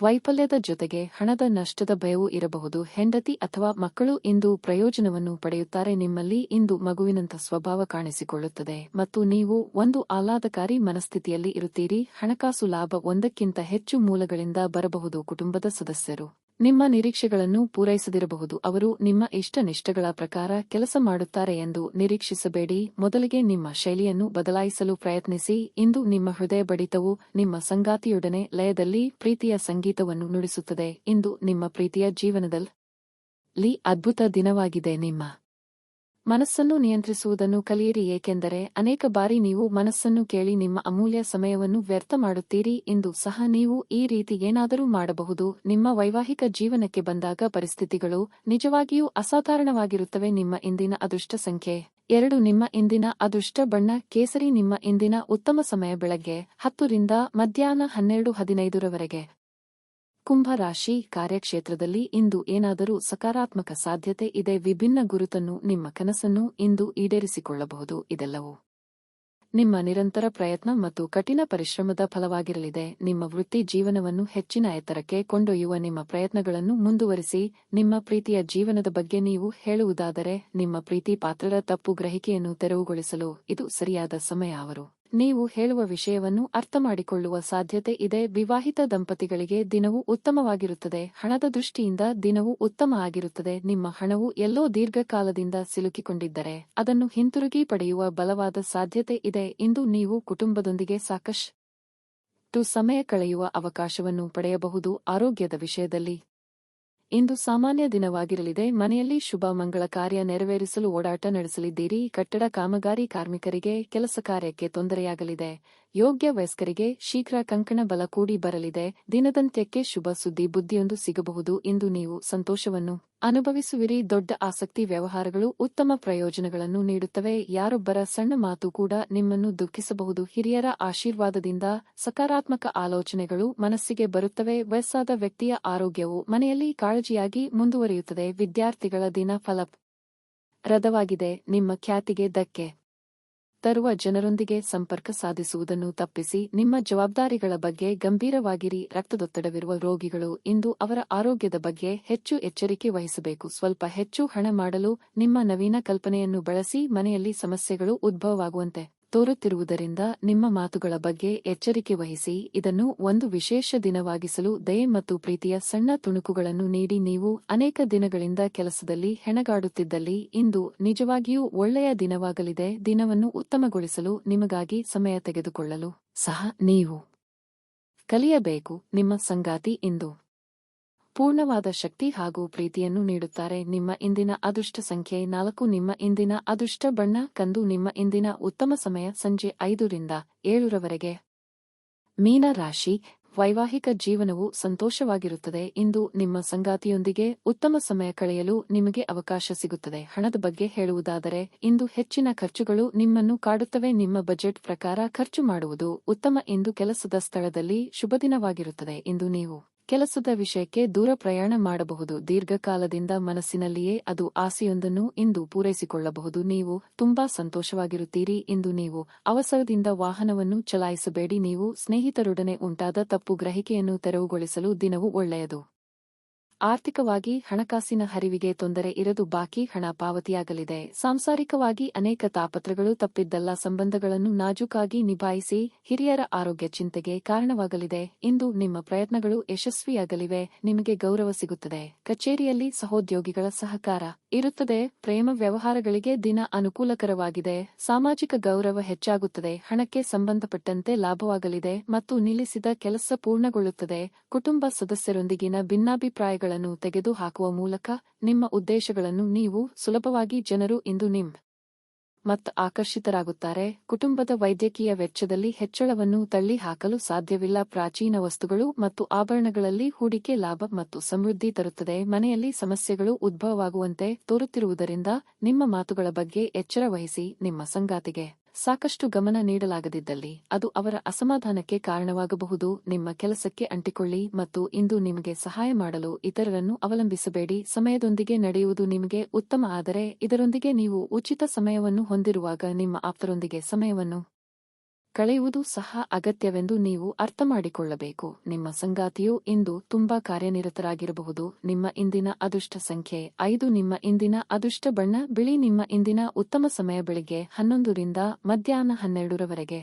ವೈಫಲ್ಯದ ಜೊತೆಗೆ ಹಣದ ನಷ್ಟದ ಭಯವೂ ಇರಬಹುದು. ಹೆಂಡತಿ ಅಥವಾ ಮಕ್ಕಳು ಇಂದು ಪ್ರಯೋಜನವನ್ನು ಪಡೆಯುತ್ತಾರೆ. ನಿಮ್ಮಲ್ಲಿ ಇಂದು ಮಗುವಿನಂಥ ಸ್ವಭಾವ ಕಾಣಿಸಿಕೊಳ್ಳುತ್ತದೆ ಮತ್ತು ನೀವು ಒಂದು ಆಹ್ಲಾದಕಾರಿ ಮನಸ್ಥಿತಿಯಲ್ಲಿ ಇರುತ್ತೀರಿ. ಹಣಕಾಸು ಲಾಭ ಒಂದಕ್ಕಿಂತ ಹೆಚ್ಚು ಮೂಲಗಳಿಂದ ಬರಬಹುದು. ಕುಟುಂಬದ ಸದಸ್ಯರು ನಿಮ್ಮ ನಿರೀಕ್ಷೆಗಳನ್ನು ಪೂರೈಸದಿರಬಹುದು. ಅವರು ನಿಮ್ಮ ಇಷ್ಟನಿಷ್ಟಗಳ ಪ್ರಕಾರ ಕೆಲಸ ಮಾಡುತ್ತಾರೆ ಎಂದು ನಿರೀಕ್ಷಿಸಬೇಡಿ. ಮೊದಲಿಗೆ ನಿಮ್ಮ ಶೈಲಿಯನ್ನು ಬದಲಾಯಿಸಲು ಪ್ರಯತ್ನಿಸಿ. ಇಂದು ನಿಮ್ಮ ಹೃದಯ ಬಡಿತವು ನಿಮ್ಮ ಸಂಗಾತಿಯೊಡನೆ ಲಯದಲ್ಲಿ ಪ್ರೀತಿಯ ಸಂಗೀತವನ್ನು ನುಡಿಸುತ್ತದೆ. ಇಂದು ನಿಮ್ಮ ಪ್ರೀತಿಯ ಜೀವನದಲ್ಲಿ ಅದ್ಭುತ ದಿನವಾಗಿದೆ. ನಿಮ್ಮ ಮನಸ್ಸನ್ನು ನಿಯಂತ್ರಿಸುವುದನ್ನು ಕಲಿಯಿರಿ, ಏಕೆಂದರೆ ಅನೇಕ ಬಾರಿ ನೀವು ಮನಸ್ಸನ್ನು ಕೇಳಿ ನಿಮ್ಮ ಅಮೂಲ್ಯ ಸಮಯವನ್ನು ವ್ಯರ್ಥ ಮಾಡುತ್ತೀರಿ. ಇಂದು ಸಹ ನೀವು ಈ ರೀತಿ ಏನಾದರೂ ಮಾಡಬಹುದು. ನಿಮ್ಮ ವೈವಾಹಿಕ ಜೀವನಕ್ಕೆ ಬಂದಾಗ ಪರಿಸ್ಥಿತಿಗಳು ನಿಜವಾಗಿಯೂ ಅಸಾಧಾರಣವಾಗಿರುತ್ತವೆ. ನಿಮ್ಮ ಇಂದಿನ ಅದೃಷ್ಟ ಸಂಖ್ಯೆ 2. ನಿಮ್ಮ ಇಂದಿನ ಅದೃಷ್ಟ ಬಣ್ಣ ಕೇಸರಿ. ನಿಮ್ಮ ಇಂದಿನ ಉತ್ತಮ ಸಮಯ ಬೆಳಗ್ಗೆ 10 ರಿಂದ ಮಧ್ಯಾಹ್ನ 12:15 ಕುಂಭ ರಾಶಿ. ಕಾರ್ಯಕ್ಷೇತ್ರದಲ್ಲಿ ಇಂದು ಏನಾದರೂ ಸಕಾರಾತ್ಮಕ ಸಾಧ್ಯತೆ ಇದೆ. ವಿಭಿನ್ನ ಗುರುತನ್ನು ನಿಮ್ಮ ಕನಸನ್ನು ಇಂದು ಈಡೇರಿಸಿಕೊಳ್ಳಬಹುದು. ಇದೆಲ್ಲವೂ ನಿಮ್ಮ ನಿರಂತರ ಪ್ರಯತ್ನ ಮತ್ತು ಕಠಿಣ ಪರಿಶ್ರಮದ ಫಲವಾಗಿರಲಿದೆ. ನಿಮ್ಮ ವೃತ್ತಿ ಜೀವನವನ್ನು ಹೆಚ್ಚಿನ ಎತ್ತರಕ್ಕೆ ಕೊಂಡೊಯ್ಯುವ ನಿಮ್ಮ ಪ್ರಯತ್ನಗಳನ್ನು ಮುಂದುವರಿಸಿ. ನಿಮ್ಮ ಪ್ರೀತಿಯ ಜೀವನದ ಬಗ್ಗೆ ನೀವು ಹೇಳುವುದಾದರೆ, ನಿಮ್ಮ ಪ್ರೀತಿ ಪಾತ್ರರ ತಪ್ಪು ಗ್ರಹಿಕೆಯನ್ನು ತೆರವುಗೊಳಿಸಲು ಇದು ಸರಿಯಾದ ಸಮಯ. ಅವರು ನೀವು ಹೇಳುವ ವಿಷಯವನ್ನು ಅರ್ಥಮಾಡಿಕೊಳ್ಳುವ ಸಾಧ್ಯತೆ ಇದೆ. ವಿವಾಹಿತ ದಂಪತಿಗಳಿಗೆ ದಿನವೂ ಉತ್ತಮವಾಗಿರುತ್ತದೆ. ಹಣದ ದೃಷ್ಟಿಯಿಂದ ದಿನವೂ ಉತ್ತಮ ಆಗಿರುತ್ತದೆ. ನಿಮ್ಮ ಹಣವು ಎಲ್ಲೋ ದೀರ್ಘಕಾಲದಿಂದ ಸಿಲುಕಿಕೊಂಡಿದ್ದರೆ ಅದನ್ನು ಹಿಂತಿರುಗಿ ಪಡೆಯುವ ಬಲವಾದ ಸಾಧ್ಯತೆ ಇದೆ. ಇಂದು ನೀವು ಕುಟುಂಬದೊಂದಿಗೆ ಸಾಕಷ್ಟು ಸಮಯ ಕಳೆಯುವ ಅವಕಾಶವನ್ನು ಪಡೆಯಬಹುದು. ಆರೋಗ್ಯದ ವಿಷಯದಲ್ಲಿ ಇಂದು ಸಾಮಾನ್ಯ ದಿನವಾಗಿರಲಿದೆ. ಮನೆಯಲ್ಲಿ ಶುಭ ಮಂಗಳ ಕಾರ್ಯ ನೆರವೇರಿಸಲು ಓಡಾಟ ನಡೆಸಲಿದ್ದೀರಿ. ಕಟ್ಟಡ ಕಾಮಗಾರಿ ಕಾರ್ಮಿಕರಿಗೆ ಕೆಲಸ ಕಾರ್ಯಕ್ಕೆ ತೊಂದರೆಯಾಗಲಿದೆ. ಯೋಗ್ಯ ವಯಸ್ಕರಿಗೆ ಶೀಘ್ರ ಕಂಕಣ ಬಲ ಕೂಡಿ ಬರಲಿದೆ. ದಿನದಂತ್ಯಕ್ಕೆ ಶುಭ ಸುದ್ದಿ ಬುದ್ಧಿಯೊಂದು ಸಿಗಬಹುದು. ಇಂದು ನೀವು ಸಂತೋಷವನ್ನು ಅನುಭವಿಸುವಿರಿ. ದೊಡ್ಡ ಆಸಕ್ತಿ ವ್ಯವಹಾರಗಳು ಉತ್ತಮ ಪ್ರಯೋಜನಗಳನ್ನು ನೀಡುತ್ತವೆ. ಯಾರೊಬ್ಬರ ಸಣ್ಣ ಮಾತು ಕೂಡ ನಿಮ್ಮನ್ನು ದುಃಖಿಸಬಹುದು. ಹಿರಿಯರ ಆಶೀರ್ವಾದದಿಂದ ಸಕಾರಾತ್ಮಕ ಆಲೋಚನೆಗಳು ಮನಸ್ಸಿಗೆ ಬರುತ್ತವೆ. ವಯಸ್ಸಾದ ವ್ಯಕ್ತಿಯ ಆರೋಗ್ಯವು ಮನೆಯಲ್ಲಿ ಕಾಳಜಿಯಾಗಿ ಮುಂದುವರಿಯುತ್ತದೆ. ವಿದ್ಯಾರ್ಥಿಗಳ ದಿನ ಫಲಪ್ರದವಾಗಿದೆ. ನಿಮ್ಮ ಖ್ಯಾತಿಗೆ ಧಕ್ಕೆ ತರುವ ಜನರೊಂದಿಗೆ ಸಂಪರ್ಕ ಸಾಧಿಸುವುದನ್ನು ತಪ್ಪಿಸಿ. ನಿಮ್ಮ ಜವಾಬ್ದಾರಿಗಳ ಬಗ್ಗೆ ಗಂಭೀರವಾಗಿರಿ. ರಕ್ತದೊತ್ತಡವಿರುವ ರೋಗಿಗಳು ಇಂದು ಅವರ ಆರೋಗ್ಯದ ಬಗ್ಗೆ ಹೆಚ್ಚು ಎಚ್ಚರಿಕೆ ವಹಿಸಬೇಕು. ಸ್ವಲ್ಪ ಹೆಚ್ಚು ಹಣ ಮಾಡಲು ನಿಮ್ಮ ನವೀನ ಕಲ್ಪನೆಯನ್ನು ಬಳಸಿ. ಮನೆಯಲ್ಲಿ ಸಮಸ್ಯೆಗಳು ಉದ್ಭವವಾಗುವಂತೆ ತೋರುತ್ತಿರುವುದರಿಂದ ನಿಮ್ಮ ಮಾತುಗಳ ಬಗ್ಗೆ ಎಚ್ಚರಿಕೆ ವಹಿಸಿ. ಇದನ್ನು ಒಂದು ವಿಶೇಷ ದಿನವಾಗಿಸಲು ದಯೆ ಮತ್ತು ಪ್ರೀತಿಯ ಸಣ್ಣ ತುಣುಕುಗಳನ್ನು ನೀಡಿ. ನೀವು ಅನೇಕ ದಿನಗಳಿಂದ ಕೆಲಸದಲ್ಲಿ ಹೆಣಗಾಡುತ್ತಿದ್ದಲ್ಲಿ ಇಂದು ನಿಜವಾಗಿಯೂ ಒಳ್ಳೆಯ ದಿನವಾಗಲಿದೆ. ದಿನವನ್ನು ಉತ್ತಮಗೊಳಿಸಲು ನಿಮಗಾಗಿ ಸಮಯ ತೆಗೆದುಕೊಳ್ಳಲು ಸಹ ನೀವು ಕಲಿಯಬೇಕು. ನಿಮ್ಮ ಸಂಗಾತಿ ಇಂದು ಪೂರ್ಣವಾದ ಶಕ್ತಿ ಹಾಗೂ ಪ್ರೀತಿಯನ್ನು ನೀಡುತ್ತಾರೆ. ನಿಮ್ಮ ಇಂದಿನ ಅದೃಷ್ಟ ಸಂಖ್ಯೆ 4. ನಿಮ್ಮ ಇಂದಿನ ಅದೃಷ್ಟ ಬಣ್ಣ ಕಂದು. ನಿಮ್ಮ ಇಂದಿನ ಉತ್ತಮ ಸಮಯ ಸಂಜೆ 5 ರಿಂದ 7 ಮೀನ ರಾಶಿ. ವೈವಾಹಿಕ ಜೀವನವು ಸಂತೋಷವಾಗಿರುತ್ತದೆ. ಇಂದು ನಿಮ್ಮ ಸಂಗಾತಿಯೊಂದಿಗೆ ಉತ್ತಮ ಸಮಯ ಕಳೆಯಲು ನಿಮಗೆ ಅವಕಾಶ ಸಿಗುತ್ತದೆ. ಹಣದ ಬಗ್ಗೆ ಹೇಳುವುದಾದರೆ ಇಂದು ಹೆಚ್ಚಿನ ಖರ್ಚುಗಳು ನಿಮ್ಮನ್ನು ಕಾಡುತ್ತವೆ. ನಿಮ್ಮ ಬಜೆಟ್ ಪ್ರಕಾರ ಖರ್ಚು ಮಾಡುವುದು ಉತ್ತಮ. ಇಂದು ಕೆಲಸದ ಸ್ಥಳದಲ್ಲಿ ಶುಭದಿನವಾಗಿರುತ್ತದೆ. ಇಂದು ನೀವು ಕೆಲಸದ ವಿಷಯಕ್ಕೆ ದೂರ ಪ್ರಯಾಣ ಮಾಡಬಹುದು. ದೀರ್ಘಕಾಲದಿಂದ ಮನಸ್ಸಿನಲ್ಲಿಯೇ ಅದು ಆಸೆಯೊಂದನ್ನು ಇಂದು ಪೂರೈಸಿಕೊಳ್ಳಬಹುದು. ನೀವು ತುಂಬಾ ಸಂತೋಷವಾಗಿರುತ್ತೀರಿ. ಇಂದು ನೀವು ಅವಸರದಿಂದ ವಾಹನವನ್ನು ಚಲಾಯಿಸಬೇಡಿ. ನೀವು ಸ್ನೇಹಿತರೊಡನೆ ಉಂಟಾದ ತಪ್ಪು ಗ್ರಹಿಕೆಯನ್ನು ತೆರವುಗೊಳಿಸಲು ದಿನವು ಒಳ್ಳೆಯದು. ಆರ್ಥಿಕವಾಗಿ ಹಣಕಾಸಿನ ಹರಿವಿಗೆ ತೊಂದರೆ ಇರದು, ಬಾಕಿ ಹಣ ಪಾವತಿಯಾಗಲಿದೆ. ಸಾಂಸಾರಿಕವಾಗಿ ಅನೇಕ ತಾಪತ್ರಗಳು ತಪ್ಪಿದ್ದಲ್ಲ, ಸಂಬಂಧಗಳನ್ನು ನಾಜೂಕಾಗಿ ನಿಭಾಯಿಸಿ. ಹಿರಿಯರ ಆರೋಗ್ಯ ಚಿಂತೆಗೆ ಕಾರಣವಾಗಲಿದೆ. ಇಂದು ನಿಮ್ಮ ಪ್ರಯತ್ನಗಳು ಯಶಸ್ವಿಯಾಗಲಿವೆ, ನಿಮಗೆ ಗೌರವ ಸಿಗುತ್ತದೆ. ಕಚೇರಿಯಲ್ಲಿ ಸಹೋದ್ಯೋಗಿಗಳ ಸಹಕಾರ ಇರುತ್ತದೆ. ಪ್ರೇಮ ವ್ಯವಹಾರಗಳಿಗೆ ದಿನ ಅನುಕೂಲಕರವಾಗಿದೆ. ಸಾಮಾಜಿಕ ಗೌರವ ಹೆಚ್ಚಾಗುತ್ತದೆ. ಹಣಕ್ಕೆ ಸಂಬಂಧಪಟ್ಟಂತೆ ಲಾಭವಾಗಲಿದೆ ಮತ್ತು ನಿಲ್ಲಿಸಿದ ಕೆಲಸ ಪೂರ್ಣಗೊಳ್ಳುತ್ತದೆ. ಕುಟುಂಬ ಸದಸ್ಯರೊಂದಿಗಿನ ಭಿನ್ನಾಭಿಪ್ರಾಯಗಳನ್ನು ತೆಗೆದುಹಾಕುವ ಮೂಲಕ ನಿಮ್ಮ ಉದ್ದೇಶಗಳನ್ನು ನೀವು ಸುಲಭವಾಗಿ ಜನರು ಇಂದು ಮತ್ತು ಆಕರ್ಷಿತರಾಗುತ್ತಾರೆ. ಕುಟುಂಬದ ವೈದ್ಯಕೀಯ ವೆಚ್ಚದಲ್ಲಿ ಹೆಚ್ಚಳವನ್ನು ತಳ್ಳಿ ಹಾಕಲು ಸಾಧ್ಯವಿಲ್ಲ. ಪ್ರಾಚೀನ ವಸ್ತುಗಳು ಮತ್ತು ಆಭರಣಗಳಲ್ಲಿ ಹೂಡಿಕೆ ಲಾಭ ಮತ್ತು ಸಮೃದ್ಧಿ ತರುತ್ತದೆ. ಮನೆಯಲ್ಲಿ ಸಮಸ್ಯೆಗಳು ಉದ್ಭವವಾಗುವಂತೆ ತೋರುತ್ತಿರುವುದರಿಂದ ನಿಮ್ಮ ಮಾತುಗಳ ಬಗ್ಗೆ ಎಚ್ಚರ ವಹಿಸಿ. ನಿಮ್ಮ ಸಂಗಾತಿಗೆ ಸಾಕಷ್ಟು ಗಮನ ನೀಡಲಾಗದಿದ್ದಲ್ಲಿ ಅದು ಅವರ ಅಸಮಾಧಾನಕ್ಕೆ ಕಾರಣವಾಗಬಹುದು. ನಿಮ್ಮ ಕೆಲಸಕ್ಕೆ ಅಂಟಿಕೊಳ್ಳಿ ಮತ್ತು ಇಂದು ನಿಮಗೆ ಸಹಾಯ ಮಾಡಲು ಇತರರನ್ನು ಅವಲಂಬಿಸಬೇಡಿ. ಸಮಯದೊಂದಿಗೆ ನಡೆಯುವುದು ನಿಮಗೆ ಉತ್ತಮ, ಆದರೆ ಇದರೊಂದಿಗೆ ನೀವು ಉಚಿತ ಸಮಯವನ್ನು ಹೊಂದಿರುವಾಗ ನಿಮ್ಮ ಆಪ್ತರೊಂದಿಗೆ ಸಮಯವನ್ನು ಕಳೆಯುವುದು ಸಹ ಅಗತ್ಯವೆಂದು ನೀವು ಅರ್ಥಮಾಡಿಕೊಳ್ಳಬೇಕು. ನಿಮ್ಮ ಸಂಗಾತಿಯು ಇಂದು ತುಂಬಾ ಕಾರ್ಯನಿರತರಾಗಿರಬಹುದು. ನಿಮ್ಮ ಇಂದಿನ ಅದೃಷ್ಟ ಸಂಖ್ಯೆ 5. ನಿಮ್ಮ ಇಂದಿನ ಅದೃಷ್ಟ ಬಣ್ಣ ಬಿಳಿ. ನಿಮ್ಮ ಇಂದಿನ ಉತ್ತಮ ಸಮಯ ಬೆಳಿಗ್ಗೆ 11 ರಿಂದ ಮಧ್ಯಾಹ್ನ 12 ರವರೆಗೆ.